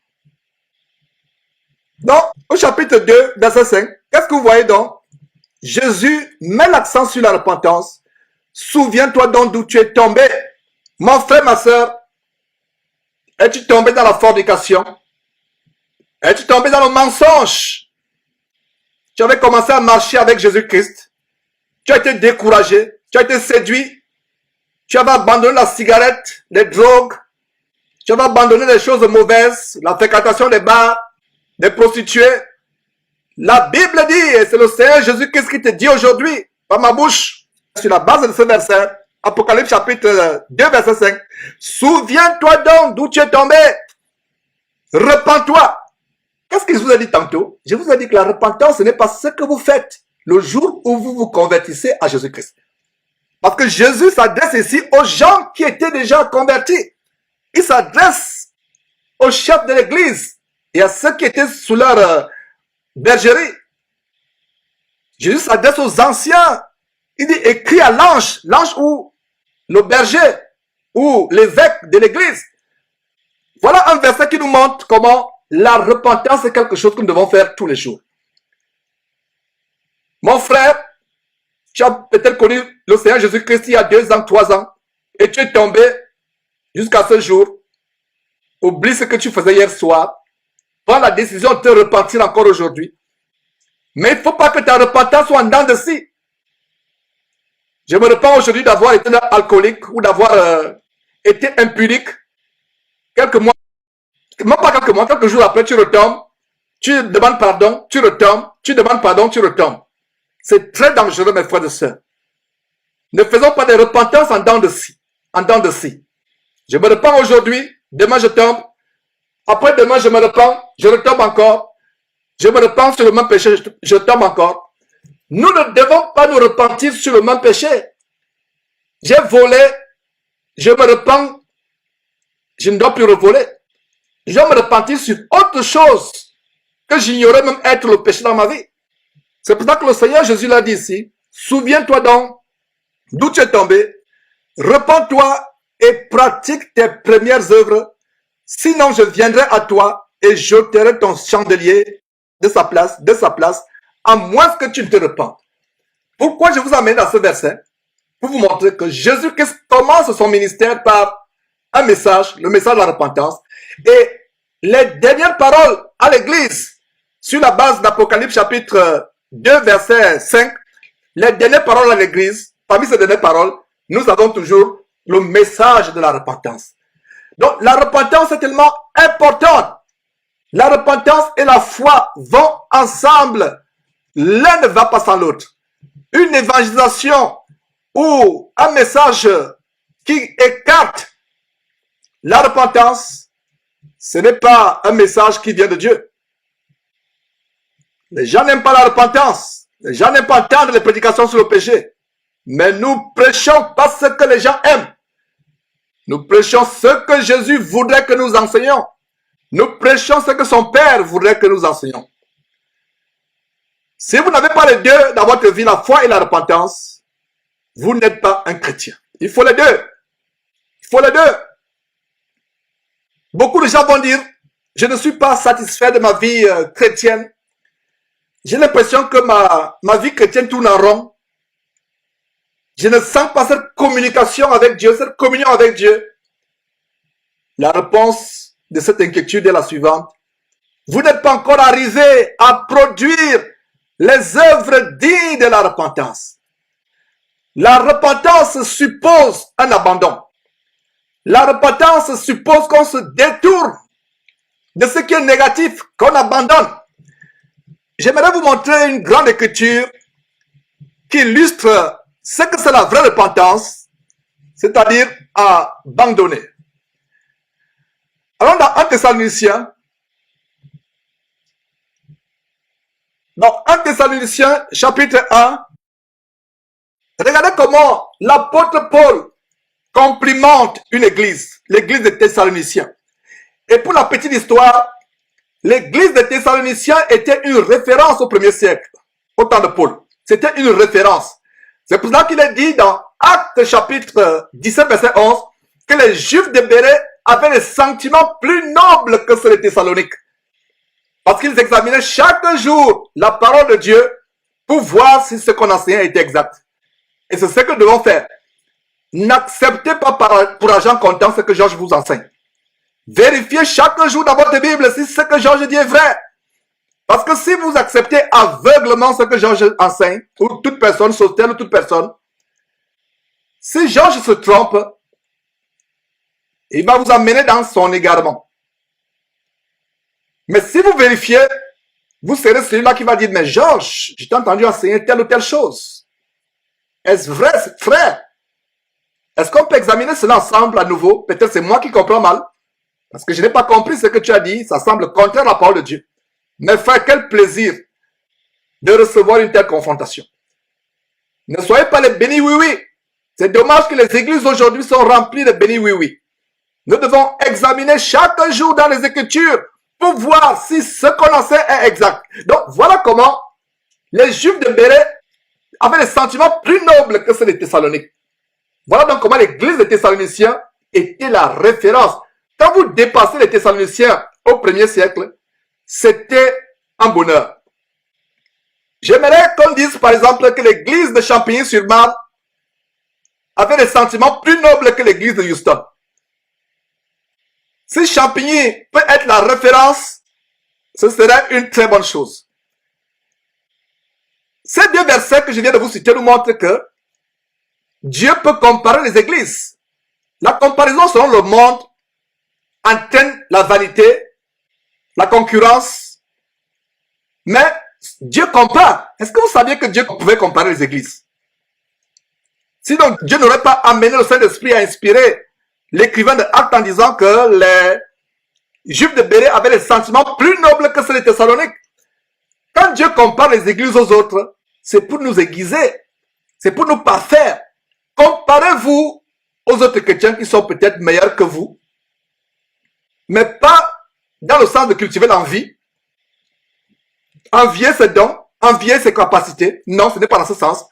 Donc, au chapitre 2, verset 5, qu'est-ce que vous voyez donc? Jésus met l'accent sur la repentance. Souviens-toi donc d'où tu es tombé. Mon frère, ma soeur, es-tu tombé dans la fornication? Es-tu tombé dans le mensonge? Tu avais commencé à marcher avec Jésus-Christ. Tu as été découragé. Tu as été séduit. Tu avais abandonné la cigarette, les drogues. Tu avais abandonné les choses mauvaises, la fréquentation des bars, des prostituées. La Bible dit, et c'est le Seigneur Jésus-Christ qui te dit aujourd'hui, par ma bouche, sur la base de ce verset, Apocalypse chapitre 2, verset 5. Souviens-toi donc d'où tu es tombé. Repends-toi. Qu'est-ce que je vous ai dit tantôt? Je vous ai dit que la repentance, ce n'est pas ce que vous faites le jour où vous vous convertissez à Jésus-Christ. Parce que Jésus s'adresse ici aux gens qui étaient déjà convertis. Il s'adresse aux chefs de l'église et à ceux qui étaient sous leur bergerie. Jésus s'adresse aux anciens. Il dit, écrit à l'ange ou le berger ou l'évêque de l'église. Voilà un verset qui nous montre comment la repentance est quelque chose que nous devons faire tous les jours. Mon frère, tu as peut-être connu le Seigneur Jésus-Christ il y a 2 ans, 3 ans, et tu es tombé jusqu'à ce jour. Oublie ce que tu faisais hier soir. Prends la décision de te repentir encore aujourd'hui. Mais il ne faut pas que ta repentance soit en dents de scie. Je me repens aujourd'hui d'avoir été alcoolique ou d'avoir été impunique. Quelques mois, même pas quelques mois, quelques jours après, tu retombes, tu demandes pardon, tu retombes, tu demandes pardon, tu retombes. C'est très dangereux, mes frères et sœurs. Ne faisons pas des repentances en dents de scie. En dents de scie. Je me repens aujourd'hui, demain je tombe, après demain je me repens, je retombe encore, je me repens sur le même péché, je tombe encore. Nous ne devons pas nous repentir sur le même péché. J'ai volé, je me repens, je ne dois plus revoler. Je dois me repentir sur autre chose que j'ignorais même être le péché dans ma vie. C'est pour ça que le Seigneur Jésus l'a dit ici. Souviens-toi donc d'où tu es tombé. Repens-toi et pratique tes premières œuvres. Sinon, je viendrai à toi et j'ôterai ton chandelier de sa place, à moins que tu ne te repentes. Pourquoi je vous amène dans ce verset? Pour vous montrer que Jésus-Christ commence son ministère par un message, le message de la repentance. Et les dernières paroles à l'église, sur la base d'Apocalypse chapitre 2, verset 5, les dernières paroles à l'église, parmi ces dernières paroles, nous avons toujours le message de la repentance. Donc, la repentance est tellement importante. La repentance et la foi vont ensemble. L'un ne va pas sans l'autre. Une évangélisation ou un message qui écarte la repentance, ce n'est pas un message qui vient de Dieu. Les gens n'aiment pas la repentance. Les gens n'aiment pas entendre les prédications sur le péché. Mais nous prêchons pas ce que les gens aiment. Nous prêchons ce que Jésus voudrait que nous enseignions. Nous prêchons ce que son Père voudrait que nous enseignions. Si vous n'avez pas les deux dans votre vie, la foi et la repentance, vous n'êtes pas un chrétien. Il faut les deux. Il faut les deux. Beaucoup de gens vont dire, je ne suis pas satisfait de ma vie chrétienne. J'ai l'impression que ma vie chrétienne tourne en rond. Je ne sens pas cette communication avec Dieu, cette communion avec Dieu. La réponse de cette inquiétude est la suivante. vous n'êtes pas encore arrivé à produire les œuvres dignes de la repentance. La repentance suppose un abandon. La repentance suppose qu'on se détourne de ce qui est négatif, qu'on abandonne. J'aimerais vous montrer une grande écriture qui illustre ce que c'est la vraie repentance, c'est-à-dire abandonner. Alors dans 1 Thessaloniciens, chapitre 1, regardez comment l'apôtre Paul complimente une église, l'église des Thessaloniciens. Et pour la petite histoire, l'église des Thessaloniciens était une référence au premier siècle, au temps de Paul. C'était une référence. C'est pour ça qu'il est dit dans Actes chapitre 17, verset 11, que les Juifs de Bérée avaient des sentiments plus nobles que ceux de Thessalonique. Parce qu'ils examinaient chaque jour la parole de Dieu pour voir si ce qu'on enseignait était exact. Et c'est ce que nous devons faire. N'acceptez pas pour argent comptant ce que Georges vous enseigne. Vérifiez chaque jour dans votre Bible si ce que Georges dit est vrai. Parce que si vous acceptez aveuglement ce que Georges enseigne, ou toute personne, Sautel ou toute personne, si Georges se trompe, il va vous amener dans son égarement. Mais si vous vérifiez, vous serez celui-là qui va dire, mais Georges, je t'ai entendu enseigner telle ou telle chose. Est-ce vrai, frère? Est-ce qu'on peut examiner cela ensemble à nouveau? Peut-être c'est moi qui comprends mal. Parce que je n'ai pas compris ce que tu as dit. Ça semble contraire à la parole de Dieu. Mais frère, quel plaisir de recevoir une telle confrontation. Ne soyez pas les bénis oui-oui. C'est dommage que les églises aujourd'hui sont remplies de bénis oui-oui. Nous devons examiner chaque jour dans les Écritures pour voir si ce qu'on enseigne est exact. Donc, voilà comment les Juifs de Bérée avaient des sentiments plus nobles que ceux des Thessaloniques. Voilà donc comment l'église des Thessaloniciens était la référence. Quand vous dépassez les Thessaloniciens au 1er siècle, c'était un bonheur. J'aimerais qu'on dise par exemple que l'église de Champigny-sur-Marne avait des sentiments plus nobles que l'église de Houston. Si Champigny peut être la référence, ce serait une très bonne chose. Ces deux versets que je viens de vous citer nous montrent que Dieu peut comparer les églises. La comparaison selon le monde entraîne la vanité, la concurrence, mais Dieu compare. Est-ce que vous saviez que Dieu pouvait comparer les églises? Sinon, Dieu n'aurait pas amené le Saint-Esprit à inspirer l'écrivain de Actes en disant que les Juifs de Bérée avaient des sentiments plus nobles que ceux de Thessalonique. Quand Dieu compare les églises aux autres, c'est pour nous aiguiser, c'est pour nous parfaire. Comparez-vous aux autres chrétiens qui sont peut-être meilleurs que vous, mais pas dans le sens de cultiver l'envie, envier ses dons, envier ses capacités. Non, ce n'est pas dans ce sens.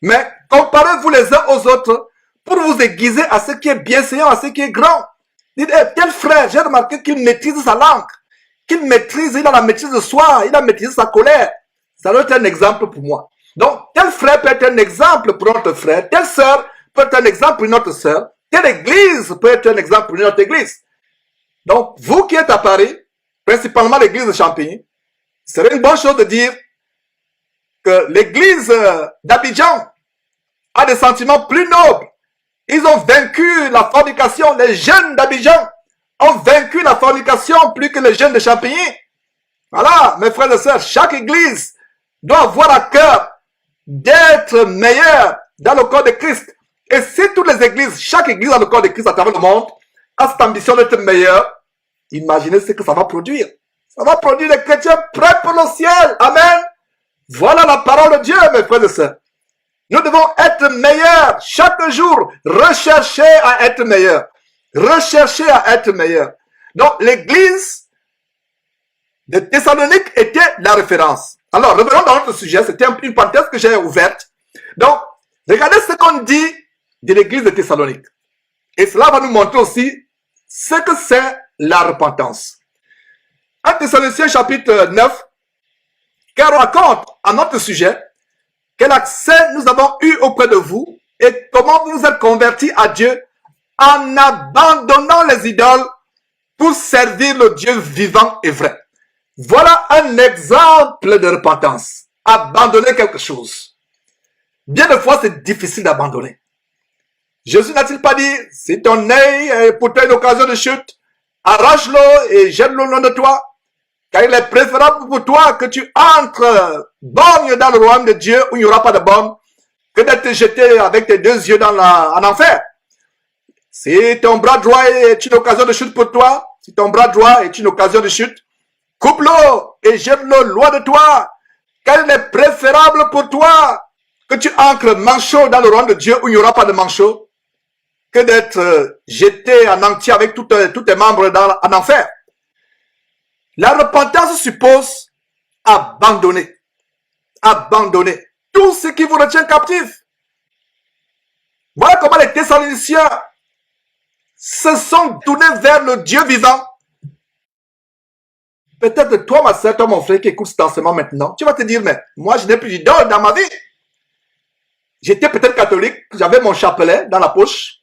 Mais comparez-vous les uns aux autres pour vous aiguiser à ce qui est bienséant, à ce qui est grand. Dites, tel frère, j'ai remarqué qu'il maîtrise sa langue, qu'il maîtrise, il a la maîtrise de soi, il a maîtrisé sa colère. Ça doit être un exemple pour moi. Donc, tel frère peut être un exemple pour notre frère, telle sœur peut être un exemple pour notre sœur, telle église peut être un exemple pour notre église. Donc, vous qui êtes à Paris, principalement l'église de Champigny, ce serait une bonne chose de dire que l'église d'Abidjan a des sentiments plus nobles. Ils ont vaincu la fornication. Les jeunes d'Abidjan ont vaincu la fornication plus que les jeunes de Champigny. Voilà, mes frères et sœurs, chaque église doit avoir à cœur d'être meilleure dans le corps de Christ. Et si toutes les églises, chaque église dans le corps de Christ à travers le monde, a cette ambition d'être meilleure, imaginez ce que ça va produire. Ça va produire des chrétiens prêts pour le ciel. Amen. Voilà la parole de Dieu, mes frères et sœurs. Nous devons être meilleurs chaque jour. Rechercher à être meilleurs. Rechercher à être meilleurs. Donc, l'église de Thessalonique était la référence. Alors, revenons dans notre sujet. C'était une parenthèse que j'ai ouverte. Donc, regardez ce qu'on dit de l'église de Thessalonique. Et cela va nous montrer aussi ce que c'est la repentance. En Thessaloniciens chapitre 9, qui raconte à notre sujet quel accès nous avons eu auprès de vous et comment vous vous êtes convertis à Dieu en abandonnant les idoles pour servir le Dieu vivant et vrai. Voilà un exemple de repentance. Abandonner quelque chose. Bien des fois, c'est difficile d'abandonner. Jésus n'a-t-il pas dit, si ton œil est pour toi une occasion de chute, arrache-le et jette-le loin de toi, car il est préférable pour toi que tu entres borgne dans le royaume de Dieu où il n'y aura pas de borne, que d'être jeté avec tes deux yeux en enfer. Si ton bras droit est une occasion de chute pour toi, si ton bras droit est une occasion de chute, coupe-le et jette-le loin de toi, car il est préférable pour toi que tu ancres manchot dans le royaume de Dieu où il n'y aura pas de manchot, que d'être jeté en entier avec tous tes membres en enfer. La repentance suppose abandonner. Abandonner tout ce qui vous retient captif. Voilà comment les Thessaloniciens se sont tournés vers le Dieu vivant. Peut-être toi, ma soeur, toi, mon frère qui écoute cet enseignement maintenant, tu vas te dire, mais moi, je n'ai plus d'idole dans ma vie. J'étais peut-être catholique, j'avais mon chapelet dans la poche,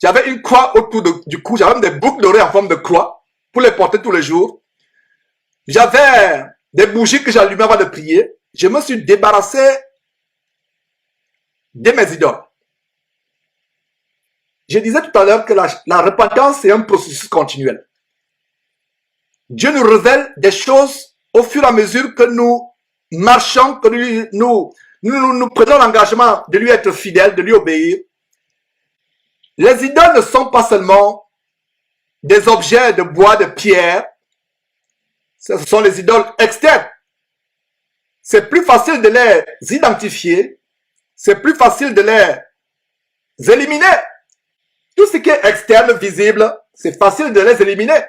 j'avais une croix autour du cou, j'avais même des boucles d'oreilles en forme de croix pour les porter tous les jours. J'avais des bougies que j'allumais avant de prier. Je me suis débarrassé de mes idoles. Je disais tout à l'heure que la repentance est un processus continuel. Dieu nous révèle des choses au fur et à mesure que nous marchons, que nous prenons l'engagement de lui être fidèles, de lui obéir. Les idoles ne sont pas seulement des objets de bois, de pierre. Ce sont les idoles externes. C'est plus facile de les identifier. C'est plus facile de les éliminer. Tout ce qui est externe, visible, c'est facile de les éliminer.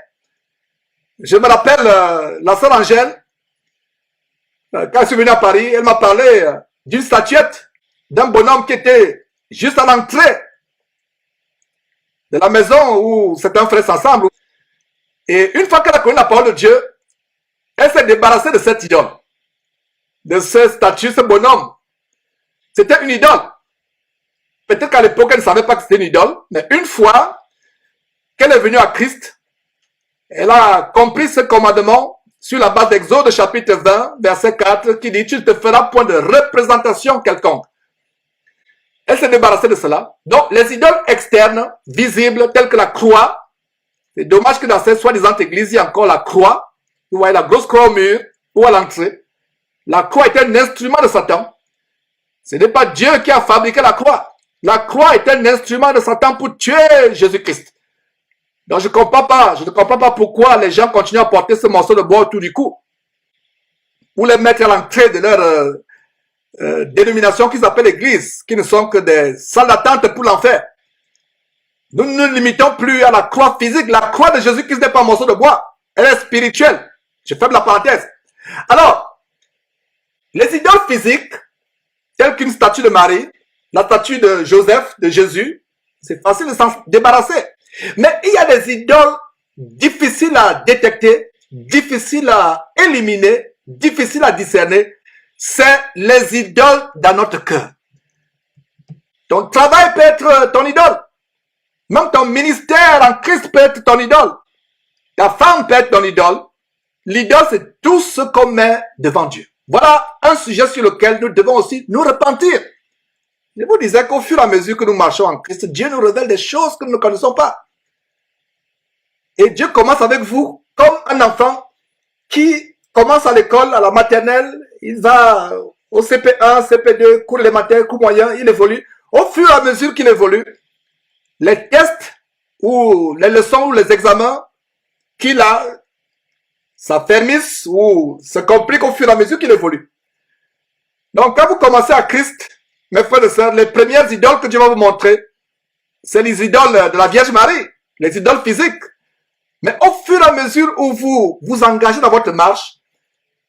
Je me rappelle la sœur Angèle, quand je suis venu à Paris, elle m'a parlé d'une statuette d'un bonhomme qui était juste à l'entrée de la maison où certains frères ensemble. Et une fois qu'elle a connu la parole de Dieu, elle s'est débarrassée de cette idole, de ce statut, ce bonhomme. C'était une idole. Peut-être qu'à l'époque, elle ne savait pas que c'était une idole, mais une fois qu'elle est venue à Christ, elle a compris ce commandement sur la base d'Exode chapitre 20, verset 4, qui dit « Tu ne te feras point de représentation quelconque ». Elle s'est débarrassée de cela. Donc, les idoles externes, visibles, telles que la croix, c'est dommage que dans cette soi-disant église, il y a encore la croix. Vous voyez la grosse croix au mur ou à l'entrée. La croix est un instrument de Satan. Ce n'est pas Dieu qui a fabriqué la croix. La croix est un instrument de Satan pour tuer Jésus-Christ. Donc je ne comprends pas pourquoi les gens continuent à porter ce morceau de bois autour du cou. Ou les mettre à l'entrée de leur dénomination qui s'appelle l'église, qui ne sont que des salles d'attente pour l'enfer. Nous ne nous limitons plus à la croix physique. La croix de Jésus-Christ n'est pas un morceau de bois. Elle est spirituelle. Je ferme la parenthèse. Alors, les idoles physiques, telles qu'une statue de Marie, la statue de Joseph, de Jésus, c'est facile de s'en débarrasser. Mais il y a des idoles difficiles à détecter, difficiles à éliminer, difficiles à discerner. C'est les idoles dans notre cœur. Ton travail peut être ton idole. Même ton ministère en Christ peut être ton idole. Ta femme peut être ton idole. L'idole, c'est tout ce qu'on met devant Dieu. Voilà un sujet sur lequel nous devons aussi nous repentir. Je vous disais qu'au fur et à mesure que nous marchons en Christ, Dieu nous révèle des choses que nous ne connaissons pas. Et Dieu commence avec vous comme un enfant qui commence à l'école, à la maternelle, il va au CP1, CP2, cours élémentaire, cours moyen, il évolue. Au fur et à mesure qu'il évolue, les tests ou les leçons ou les examens qu'il a s'affermissent ou se compliquent au fur et à mesure qu'il évolue. Donc quand vous commencez à Christ, mes frères et sœurs, les premières idoles que Dieu va vous montrer, c'est les idoles de la Vierge Marie, les idoles physiques. Mais au fur et à mesure où vous vous engagez dans votre marche,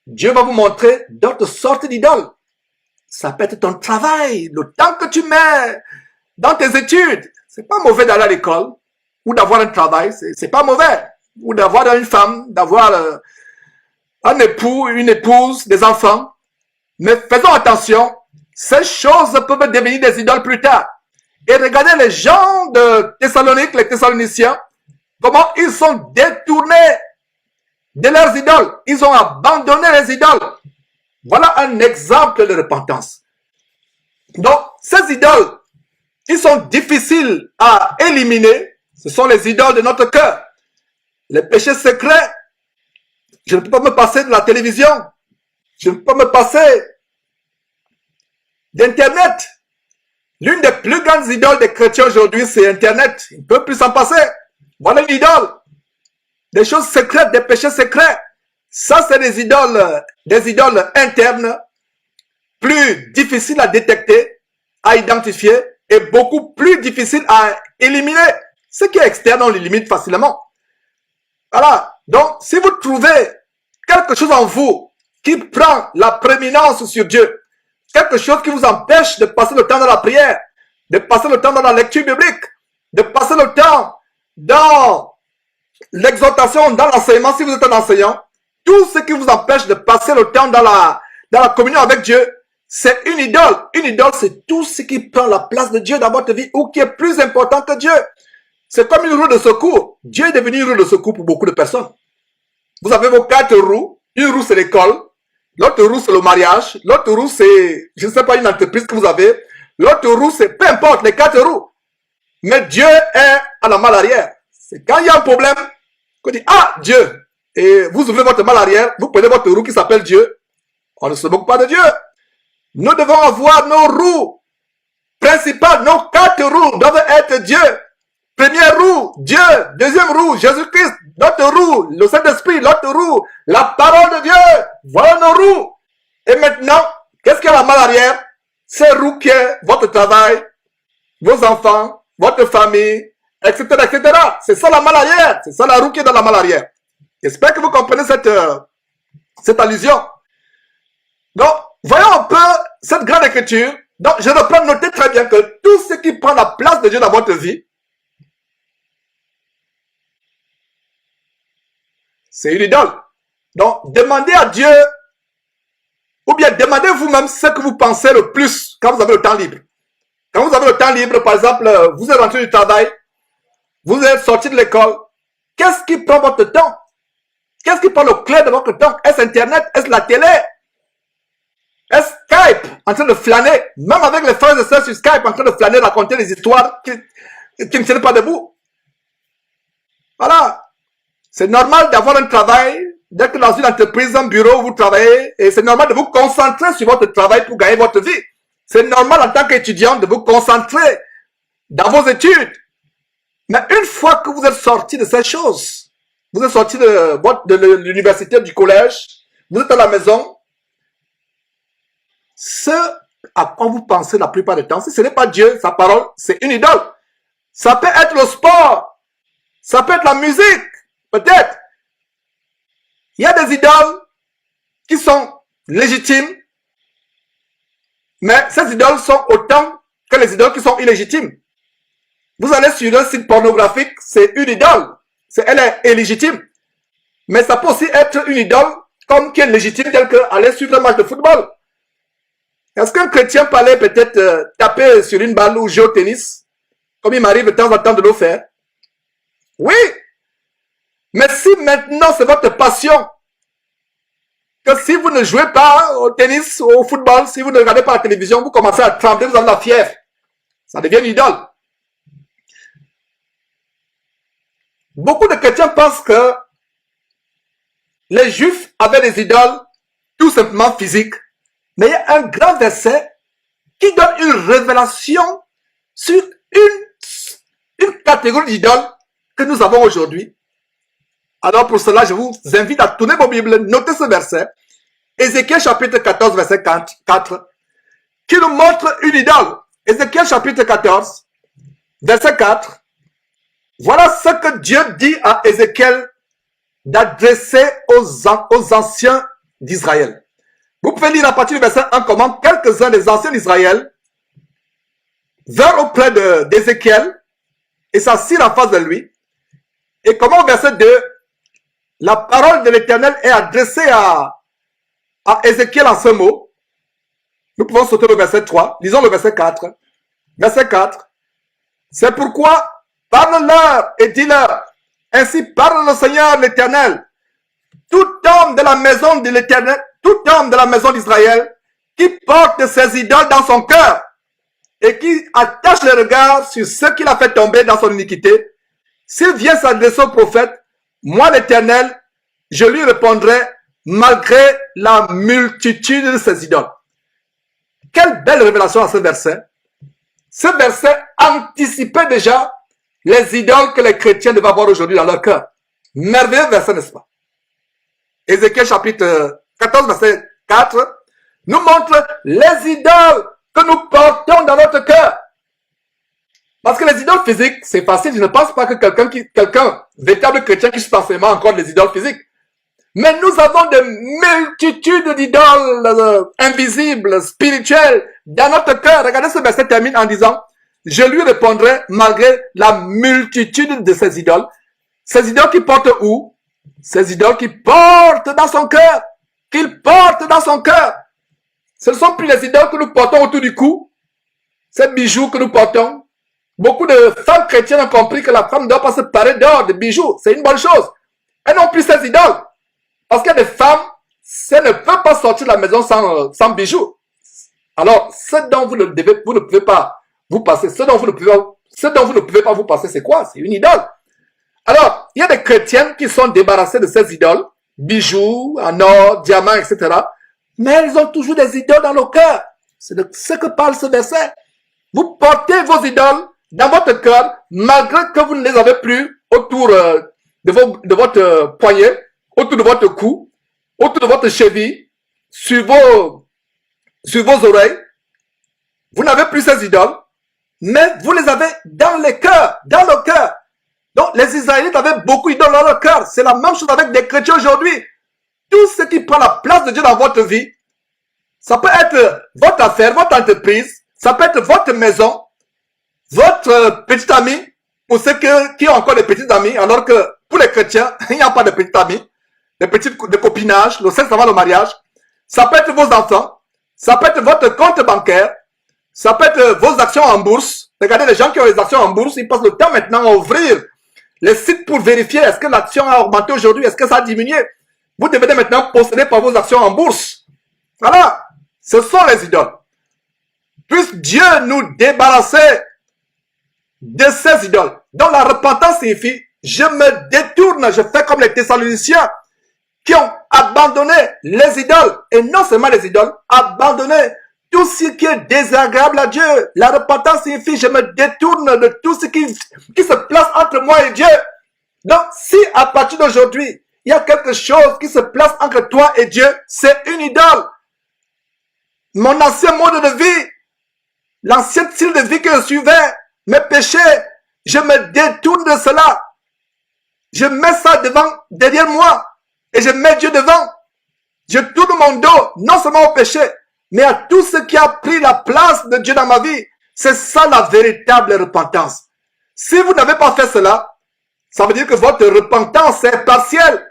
Dieu va vous montrer d'autres sortes d'idoles. Ça peut être ton travail, le temps que tu mets dans tes études. C'est pas mauvais d'aller à l'école ou d'avoir un travail, c'est pas mauvais. Ou d'avoir une femme, d'avoir un époux, une épouse, des enfants. Mais faisons attention, ces choses peuvent devenir des idoles plus tard. Et regardez les gens de Thessalonique, les Thessaloniciens, comment ils sont détournés de leurs idoles. Ils ont abandonné les idoles. Voilà un exemple de repentance. Donc, ces idoles, ils sont difficiles à éliminer. Ce sont les idoles de notre cœur. Les péchés secrets. Je ne peux pas me passer de la télévision. Je ne peux pas me passer d'Internet. L'une des plus grandes idoles des chrétiens aujourd'hui, c'est Internet. Il ne peut plus s'en passer. Voilà une idole. Des choses secrètes, des péchés secrets. Ça, c'est des idoles internes, plus difficiles à détecter, à identifier et beaucoup plus difficiles à éliminer. Ce qui est externe, on l'élimine facilement. Voilà. Donc, si vous trouvez quelque chose en vous qui prend la prééminence sur Dieu, quelque chose qui vous empêche de passer le temps dans la prière, de passer le temps dans la lecture biblique, de passer le temps dans l'exhortation, dans l'enseignement, si vous êtes un enseignant, tout ce qui vous empêche de passer le temps dans la communion avec Dieu, c'est une idole. Une idole, c'est tout ce qui prend la place de Dieu dans votre vie ou qui est plus important que Dieu. C'est comme une roue de secours. Dieu est devenu une roue de secours pour beaucoup de personnes. Vous avez vos 4 roues. Une roue, c'est l'école. L'autre roue, c'est le mariage. L'autre roue, c'est, je ne sais pas, une entreprise que vous avez. L'autre roue, c'est peu importe, les 4 roues. Mais Dieu est à la malle arrière. C'est quand il y a un problème qu'on dit, ah, Dieu. Et vous ouvrez votre malle arrière, vous prenez votre roue qui s'appelle Dieu. On ne se moque pas de Dieu. Nous devons avoir nos roues principales, nos 4 roues doivent être Dieu. Première roue, Dieu. Deuxième roue, Jésus-Christ. L'autre roue, le Saint-Esprit. L'autre roue, la parole de Dieu. Voilà nos roues. Et maintenant, qu'est-ce qu'il y a la malle arrière? Ces roues qui est votre travail, vos enfants, votre famille, etc., etc. C'est ça la malle arrière. C'est ça la roue qui est dans la malle arrière. J'espère que vous comprenez cette allusion. Donc, voyons un peu cette grande écriture. Donc, je reprends, notez très bien que tout ce qui prend la place de Dieu dans votre vie, c'est une idole. Donc, demandez à Dieu, ou bien demandez vous-même ce que vous pensez le plus quand vous avez le temps libre. Quand vous avez le temps libre, par exemple, vous êtes rentré du travail, vous êtes sorti de l'école, qu'est-ce qui prend votre temps? Qu'est-ce qui prend le clé de votre temps? Est-ce Internet? Est-ce la télé? Est-ce Skype? En train de flâner, même avec les frères et sœurs sur Skype, en train de flâner, raconter des histoires qui ne tiennent pas debout. Voilà. C'est normal d'avoir un travail, d'être dans une entreprise, un bureau où vous travaillez, et c'est normal de vous concentrer sur votre travail pour gagner votre vie. C'est normal en tant qu'étudiant de vous concentrer dans vos études. Mais une fois que vous êtes sorti de ces choses, vous êtes sorti de l'université, du collège, vous êtes à la maison, ce à quoi vous pensez la plupart du temps, si ce n'est pas Dieu, sa parole, c'est une idole. Ça peut être le sport, ça peut être la musique, peut-être. Il y a des idoles qui sont légitimes, mais ces idoles sont autant que les idoles qui sont illégitimes. Vous allez sur un site pornographique, c'est une idole. Elle est illégitime. Mais ça peut aussi être une idole comme qui est légitime, telle qu'aller suivre un match de football. Est-ce qu'un chrétien peut aller peut-être taper sur une balle ou jouer au tennis, comme il m'arrive de temps en temps de le faire? Oui. Mais si maintenant c'est votre passion, que si vous ne jouez pas au tennis ou au football, si vous ne regardez pas la télévision, vous commencez à trembler, vous avez la fièvre. Ça devient une idole. Beaucoup de chrétiens pensent que les juifs avaient des idoles tout simplement physiques. Mais il y a un grand verset qui donne une révélation sur une catégorie d'idoles que nous avons aujourd'hui. Alors pour cela, je vous invite à tourner vos Bibles, notez ce verset. Ézéchiel chapitre 14, verset 4, qui nous montre une idole. Ézéchiel chapitre 14, verset 4. Voilà ce que Dieu dit à Ézéchiel d'adresser aux anciens d'Israël. Vous pouvez lire à partir du verset 1 comment quelques-uns des anciens d'Israël vinrent auprès d'Ézéchiel et s'assirent en face de lui. Et comment au verset 2, la parole de l'Éternel est adressée à Ézéchiel en ce mot. Nous pouvons sauter le verset 3. Lisons le verset 4. Verset 4. C'est pourquoi parle-leur et dis-leur. Ainsi parle le Seigneur l'Éternel. tout homme de la maison de l'Éternel, tout homme de la maison d'Israël, qui porte ses idoles dans son cœur et qui attache le regard sur ce qu'il a fait tomber dans son iniquité, s'il vient s'adresser au prophète, moi l'Éternel, je lui répondrai malgré la multitude de ses idoles. Quelle belle révélation à ce verset. Ce verset anticipait déjà les idoles que les chrétiens devaient avoir aujourd'hui dans leur cœur. Merveilleux verset, n'est-ce pas? Ézéchiel chapitre 14, verset 4, nous montre les idoles que nous portons dans notre cœur. Parce que les idoles physiques, c'est facile. Je ne pense pas que quelqu'un, véritable chrétien qui suit enseignement encore des idoles physiques. Mais nous avons de multitudes d'idoles invisibles, spirituelles, dans notre cœur. Regardez, ce verset termine en disant, je lui répondrai malgré la multitude de ces idoles. Ces idoles qui portent où? Ces idoles qui portent dans son cœur. Qu'il porte dans son cœur. Ce ne sont plus les idoles que nous portons autour du cou. Ces bijoux que nous portons. Beaucoup de femmes chrétiennes ont compris que la femme ne doit pas se parer d'or, de bijoux. C'est une bonne chose. Elles n'ont plus ces idoles. Parce qu'il y a des femmes, elles ne peuvent pas sortir de la maison sans bijoux. Alors, ce dont vous ne pouvez pas vous passer, ce dont vous ne pouvez pas vous passer, c'est quoi? C'est une idole. Alors, il y a des chrétiennes qui sont débarrassées de ces idoles, bijoux, en or, diamants, etc. Mais elles ont toujours des idoles dans le cœur. C'est de ce que parle ce verset. Vous portez vos idoles dans votre cœur, malgré que vous ne les avez plus autour de votre poignet, autour de votre cou, autour de votre cheville, sur vos oreilles. Vous n'avez plus ces idoles, mais vous les avez dans les cœurs, dans le cœur. Donc, les Israélites avaient beaucoup d'idoles dans leur cœur. C'est la même chose avec des chrétiens aujourd'hui. Tout ce qui prend la place de Dieu dans votre vie, ça peut être votre affaire, votre entreprise, ça peut être votre maison, votre petit ami, pour ceux qui ont encore des petits amis, alors que pour les chrétiens, il n'y a pas de petits amis, de copinage, le sexe avant le mariage. Ça peut être vos enfants, ça peut être votre compte bancaire, ça peut être vos actions en bourse. Regardez les gens qui ont les actions en bourse, ils passent le temps maintenant à ouvrir les sites pour vérifier est-ce que l'action a augmenté aujourd'hui, est-ce que ça a diminué. Vous devez maintenant posséder par vos actions en bourse. Voilà, ce sont les idoles. Puisse Dieu nous débarrasser de ces idoles. Donc la repentance signifie, je me détourne, je fais comme les Thessaloniciens qui ont abandonné les idoles, et non seulement les idoles, abandonné tout ce qui est désagréable à Dieu. La repentance signifie, je me détourne de tout ce qui se place entre moi et Dieu. Donc, si à partir d'aujourd'hui, il y a quelque chose qui se place entre toi et Dieu, c'est une idole. Mon ancien mode de vie, l'ancien style de vie que je suivais, mes péchés, je me détourne de cela. Je mets ça derrière moi, et je mets Dieu devant. Je tourne mon dos, non seulement au péché, mais à tout ce qui a pris la place de Dieu dans ma vie. C'est ça la véritable repentance. Si vous n'avez pas fait cela, ça veut dire que votre repentance est partielle.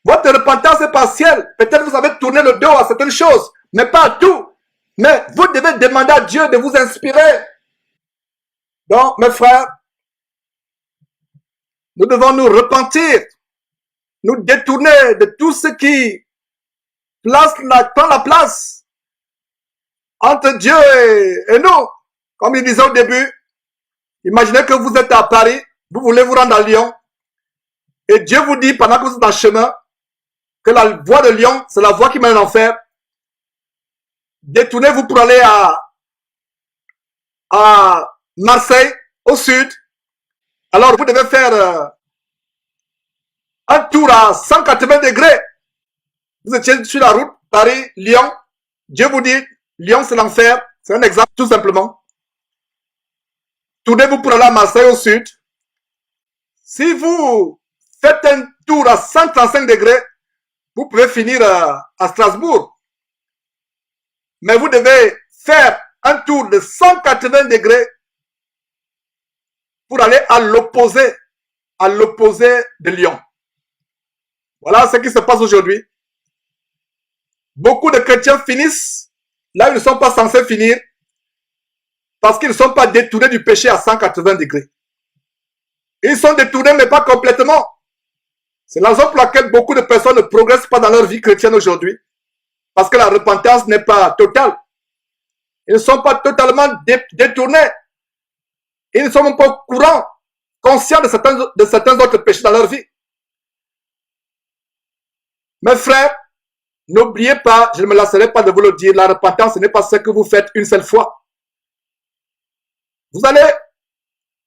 Votre repentance est partielle. Peut-être que vous avez tourné le dos à certaines choses, mais pas à tout. Mais vous devez demander à Dieu de vous inspirer. Donc, mes frères, nous devons nous repentir, nous détourner de tout ce qui prend la place entre Dieu et nous. Comme il disait au début, imaginez que vous êtes à Paris, vous voulez vous rendre à Lyon, et Dieu vous dit pendant que vous êtes en chemin, que la voie de Lyon, c'est la voie qui mène en enfer. Détournez-vous pour aller à Marseille, au sud. Alors vous devez faire un tour à 180 degrés. Vous étiez sur la route, Paris, Lyon. Dieu vous dit, Lyon c'est l'enfer. C'est un exemple tout simplement. Tournez-vous pour aller à Marseille au sud. Si vous faites un tour à 135 degrés, vous pouvez finir à Strasbourg. Mais vous devez faire un tour de 180 degrés pour aller à l'opposé de Lyon. Voilà ce qui se passe aujourd'hui. Beaucoup de chrétiens finissent là où ils ne sont pas censés finir parce qu'ils ne sont pas détournés du péché à 180 degrés. Ils sont détournés mais pas complètement. C'est la raison pour laquelle beaucoup de personnes ne progressent pas dans leur vie chrétienne aujourd'hui. Parce que la repentance n'est pas totale. Ils ne sont pas totalement détournés. Ils ne sont même pas au courant, conscients de certains autres péchés dans leur vie. Mes frères, n'oubliez pas, je ne me lasserai pas de vous le dire, la repentance ce n'est pas ce que vous faites une seule fois. Vous allez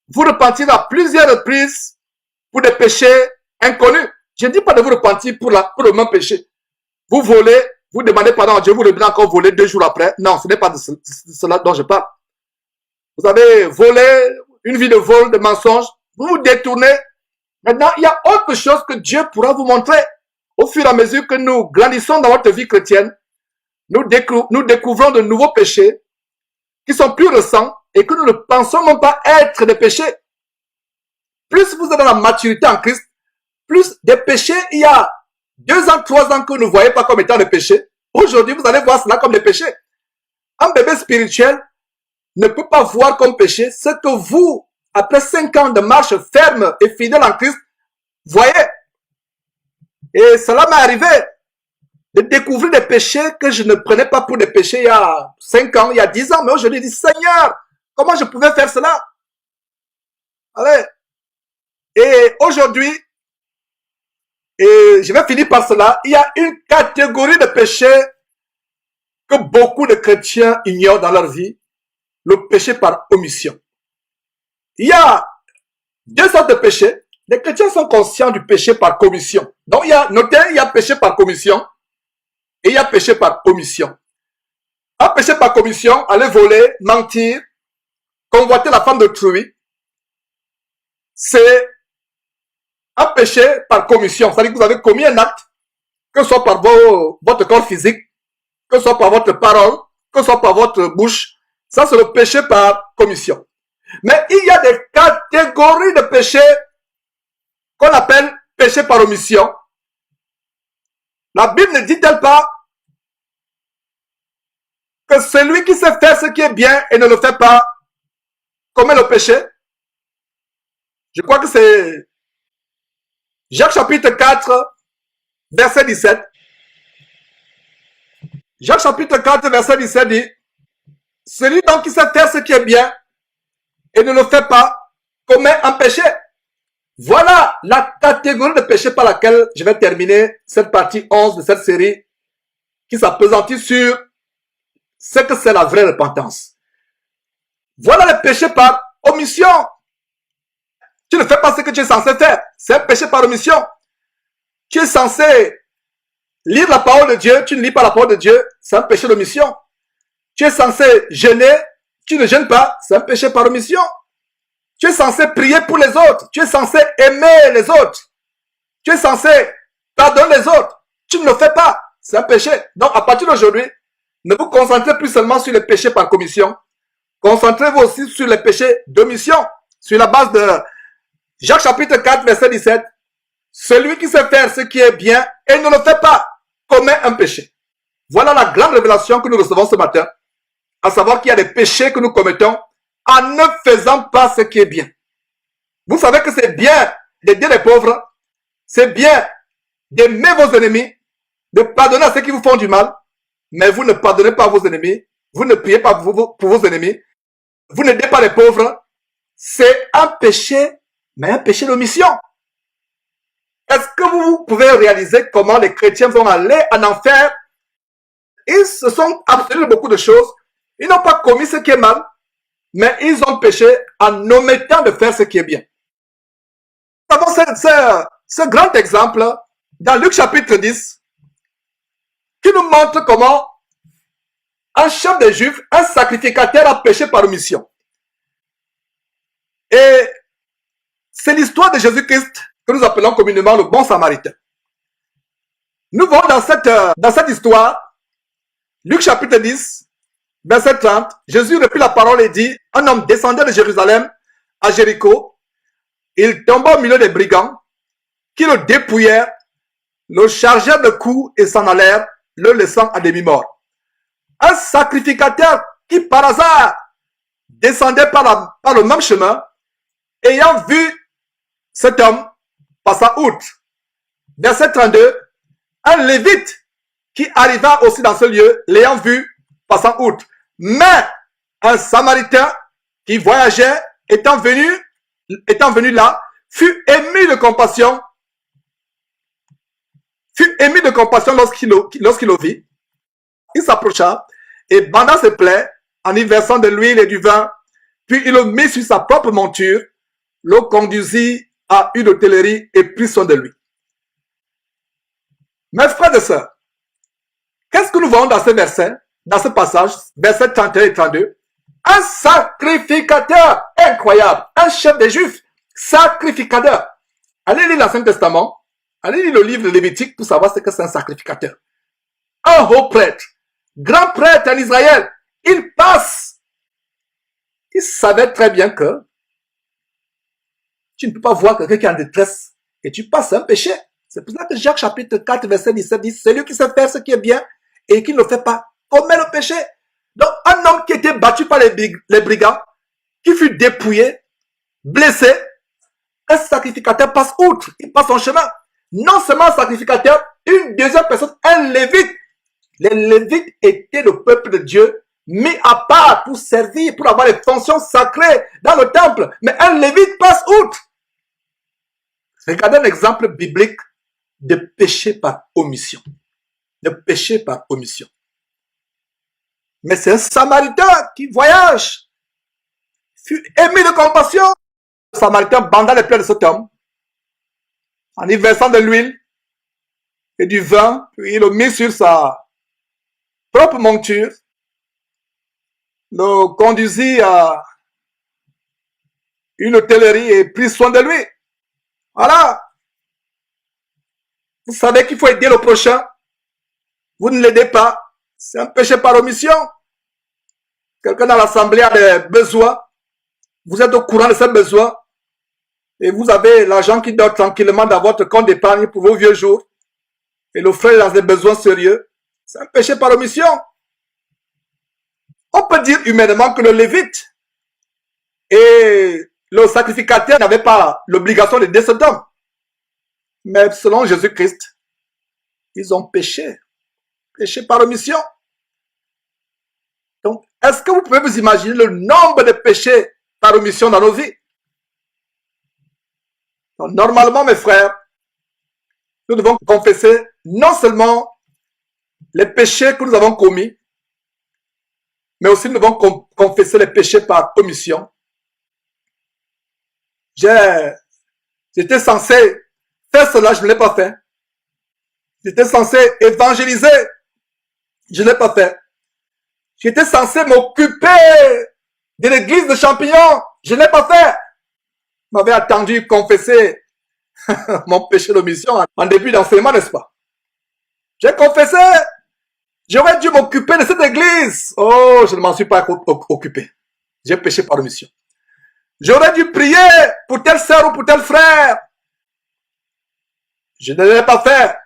vous repentir à plusieurs reprises pour des péchés inconnus. Je ne dis pas de vous repentir pour le même péché. Vous volez, vous demandez pardon à Dieu, vous revenez encore voler 2 jours après. Non, ce n'est pas de cela dont je parle. Vous avez volé, une vie de vol, de mensonge, vous vous détournez. Maintenant, il y a autre chose que Dieu pourra vous montrer. Au fur et à mesure que nous grandissons dans notre vie chrétienne, nous découvrons de nouveaux péchés qui sont plus récents et que nous ne pensons même pas être des péchés. Plus vous êtes dans la maturité en Christ, plus des péchés, il y a 2 ans, 3 ans que vous ne voyez pas comme étant des péchés. Aujourd'hui, vous allez voir cela comme des péchés. Un bébé spirituel ne peut pas voir comme péché ce que vous, après 5 ans de marche ferme et fidèle en Christ, voyez. Et cela m'est arrivé de découvrir des péchés que je ne prenais pas pour des péchés il y a 5 ans, il y a 10 ans. Mais aujourd'hui, je dis, Seigneur, comment je pouvais faire cela? Allez. Et aujourd'hui, et je vais finir par cela, il y a une catégorie de péchés que beaucoup de chrétiens ignorent dans leur vie, le péché par omission. Il y a 2 sortes de péchés. Les chrétiens sont conscients du péché par commission. Donc, notez, il y a péché par commission et il y a péché par omission. Un péché par commission, aller voler, mentir, convoiter la femme d'autrui, c'est un péché par commission. C'est-à-dire que vous avez commis un acte, que ce soit par votre corps physique, que ce soit par votre parole, que ce soit par votre bouche. Ça, c'est le péché par commission. Mais il y a des catégories de péchés qu'on appelle péché par omission. La Bible ne dit-elle pas que celui qui sait faire ce qui est bien et ne le fait pas commet le péché? Je crois que c'est Jacques chapitre 4, verset 17. Jacques chapitre 4, verset 17 dit, celui donc qui sait faire ce qui est bien et ne le fait pas commet un péché. Voilà la catégorie de péché par laquelle je vais terminer cette partie 11 de cette série qui s'appesantit sur ce que c'est la vraie repentance. Voilà le péché par omission. Tu ne fais pas ce que tu es censé faire. C'est un péché par omission. Tu es censé lire la parole de Dieu. Tu ne lis pas la parole de Dieu. C'est un péché d'omission. Tu es censé jeûner. Tu ne jeûnes pas. C'est un péché par omission. Tu es censé prier pour les autres. Tu es censé aimer les autres. Tu es censé pardonner les autres. Tu ne le fais pas. C'est un péché. Donc, à partir d'aujourd'hui, ne vous concentrez plus seulement sur les péchés par commission. Concentrez-vous aussi sur les péchés d'omission. Sur la base de Jacques chapitre 4, verset 17. Celui qui sait faire ce qui est bien et ne le fait pas commet un péché. Voilà la grande révélation que nous recevons ce matin. À savoir qu'il y a des péchés que nous commettons en ne faisant pas ce qui est bien. Vous savez que c'est bien d'aider les pauvres. C'est bien d'aimer vos ennemis, de pardonner à ceux qui vous font du mal. Mais vous ne pardonnez pas vos ennemis. Vous ne priez pas pour vos ennemis. Vous n'aidez pas les pauvres. C'est un péché, mais un péché d'omission. Est-ce que vous pouvez réaliser comment les chrétiens vont aller en enfer? Ils se sont abstenus de beaucoup de choses. Ils n'ont pas commis ce qui est mal, mais ils ont péché en omettant de faire ce qui est bien. Nous avons ce grand exemple dans Luc chapitre 10 qui nous montre comment un chef des Juifs, un sacrificateur a péché par omission. Et c'est l'histoire de Jésus-Christ que nous appelons communément le bon samaritain. Nous voyons dans cette histoire, Luc chapitre 10, verset 30, Jésus reprit la parole et dit, un homme descendait de Jérusalem à Jéricho, il tomba au milieu des brigands, qui le dépouillèrent, le chargèrent de coups et s'en allèrent, le laissant à demi-mort. Un sacrificateur qui par hasard descendait par le même chemin, ayant vu cet homme passa outre. verset 32, un lévite qui arriva aussi dans ce lieu, l'ayant vu, passant outre. Mais un samaritain qui voyageait, étant venu là, fut ému de compassion lorsqu'il le vit. Il s'approcha et banda ses plaies en y versant de l'huile et du vin, puis il le mit sur sa propre monture, le conduisit à une hôtellerie et prit soin de lui. Mes frères et sœurs, qu'est-ce que nous voyons dans ce verset, dans ce passage, versets 31 et 32? Un sacrificateur incroyable, un chef des Juifs, sacrificateur. Allez lire l'Ancien Testament, allez lire le livre de Lévitique pour savoir ce que c'est un sacrificateur. Un haut prêtre, grand prêtre en Israël, il passe. Il savait très bien que tu ne peux pas voir quelqu'un qui est en détresse et tu passes un péché. C'est pour ça que Jacques chapitre 4 verset 17 dit, celui qui sait faire ce qui est bien et qui ne le fait pas commet le péché. Donc un homme qui était battu par les brigands, qui fut dépouillé, blessé, un sacrificateur passe outre, il passe son chemin. Non seulement un sacrificateur, une deuxième personne, un lévite. Les lévites étaient le peuple de Dieu, mis à part pour servir, pour avoir les fonctions sacrées dans le temple. Mais un lévite passe outre. Regardez un exemple biblique de péché par omission. De péché par omission. Mais c'est un samaritain qui voyage, fut ému de compassion. Le samaritain banda les plaies de cet homme, en y versant de l'huile et du vin, puis il le mit sur sa propre monture, le conduisit à une hôtellerie et prit soin de lui. Voilà. Vous savez qu'il faut aider le prochain. Vous ne l'aidez pas. C'est un péché par omission. Quelqu'un dans l'assemblée a des besoins. Vous êtes au courant de ces besoins. Et vous avez l'argent qui dort tranquillement dans votre compte d'épargne pour vos vieux jours. Et le frère est dans des besoins sérieux. C'est un péché par omission. On peut dire humainement que le lévite et le sacrificateur n'avaient pas l'obligation de d'aider cet homme. Mais selon Jésus-Christ, ils ont péché. Péché par omission. Donc, est-ce que vous pouvez vous imaginer le nombre de péchés par omission dans nos vies? Donc, normalement, mes frères, nous devons confesser non seulement les péchés que nous avons commis, mais aussi nous devons confesser les péchés par omission. J'étais censé faire cela, je ne l'ai pas fait. J'étais censé évangéliser, je ne l'ai pas fait. J'étais censé m'occuper de l'église de Champignon, je ne l'ai pas fait. Je m'avais attendu confesser mon péché d'omission en début d'enseignement, n'est-ce pas? J'ai confessé. J'aurais dû m'occuper de cette église. Oh, je ne m'en suis pas occupé. J'ai péché par omission. J'aurais dû prier pour telle sœur ou pour tel frère. Je ne l'ai pas fait.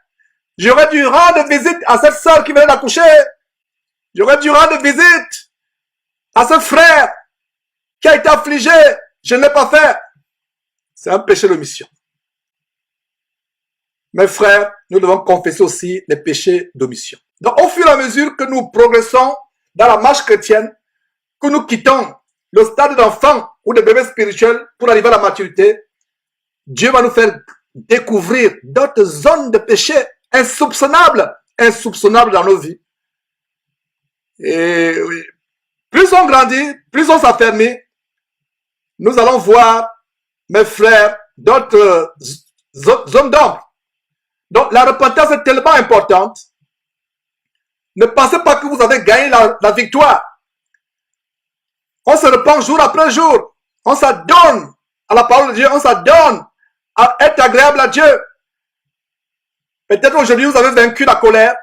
J'aurais dû rendre visite à cette sœur qui venait d'accoucher. J'aurais dû rendre visite à ce frère qui a été affligé. Je ne l'ai pas fait. C'est un péché d'omission. Mes frères, nous devons confesser aussi les péchés d'omission. Donc, au fur et à mesure que nous progressons dans la marche chrétienne, que nous quittons le stade d'enfant ou de bébé spirituel pour arriver à la maturité, Dieu va nous faire découvrir d'autres zones de péché insoupçonnables dans nos vies. Et plus on grandit, plus on s'affermit, nous allons voir, mes frères, d'autres zones d'ombre. Donc, la repentance est tellement importante. Ne pensez pas que vous avez gagné la victoire. On se repent jour après jour. On s'adonne à la parole de Dieu. On s'adonne à être agréable à Dieu. Peut-être aujourd'hui, vous avez vaincu la colère.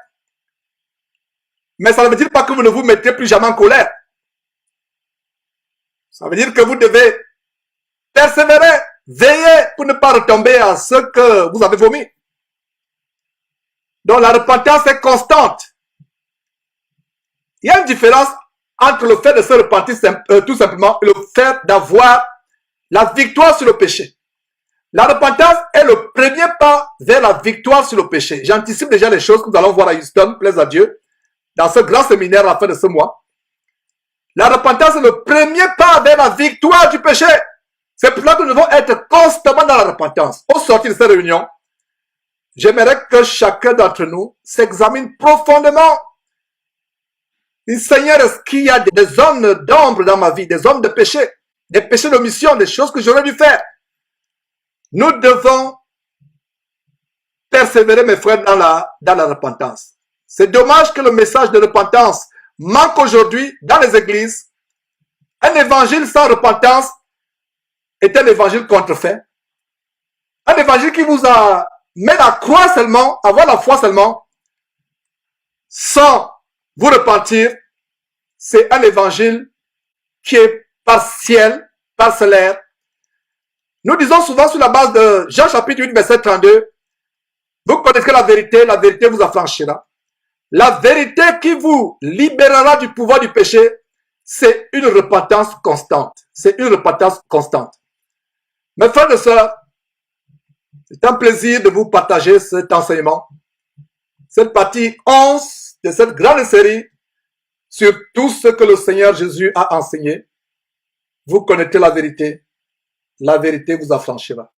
Mais ça ne veut dire pas que vous ne vous mettrez plus jamais en colère. Ça veut dire que vous devez persévérer, veiller pour ne pas retomber à ce que vous avez vomi. Donc la repentance est constante. Il y a une différence entre le fait de se repentir tout simplement et le fait d'avoir la victoire sur le péché. La repentance est le premier pas vers la victoire sur le péché. J'anticipe déjà les choses que nous allons voir à Houston, plaise à Dieu, dans ce grand séminaire à la fin de ce mois. La repentance est le premier pas vers la victoire du péché. C'est pour cela que nous devons être constamment dans la repentance. Au sortir de cette réunion, j'aimerais que chacun d'entre nous s'examine profondément. Seigneur, est-ce qu'il y a des zones d'ombre dans ma vie, des zones de péché, des péchés d'omission, des choses que j'aurais dû faire? Nous devons persévérer, mes frères, dans la repentance. C'est dommage que le message de repentance manque aujourd'hui dans les églises. Un évangile sans repentance est un évangile contrefait. Un évangile qui vous amène à croire seulement, à avoir la foi seulement, sans vous repentir, c'est un évangile qui est partiel, parcellaire. Nous disons souvent sur la base de Jean chapitre 8, verset 32, vous connaîtrez la vérité vous affranchira. La vérité qui vous libérera du pouvoir du péché, c'est une repentance constante. C'est une repentance constante. Mes frères et sœurs, c'est un plaisir de vous partager cet enseignement, cette partie 11 de cette grande série sur tout ce que le Seigneur Jésus a enseigné. Vous connaîtrez la vérité vous affranchira.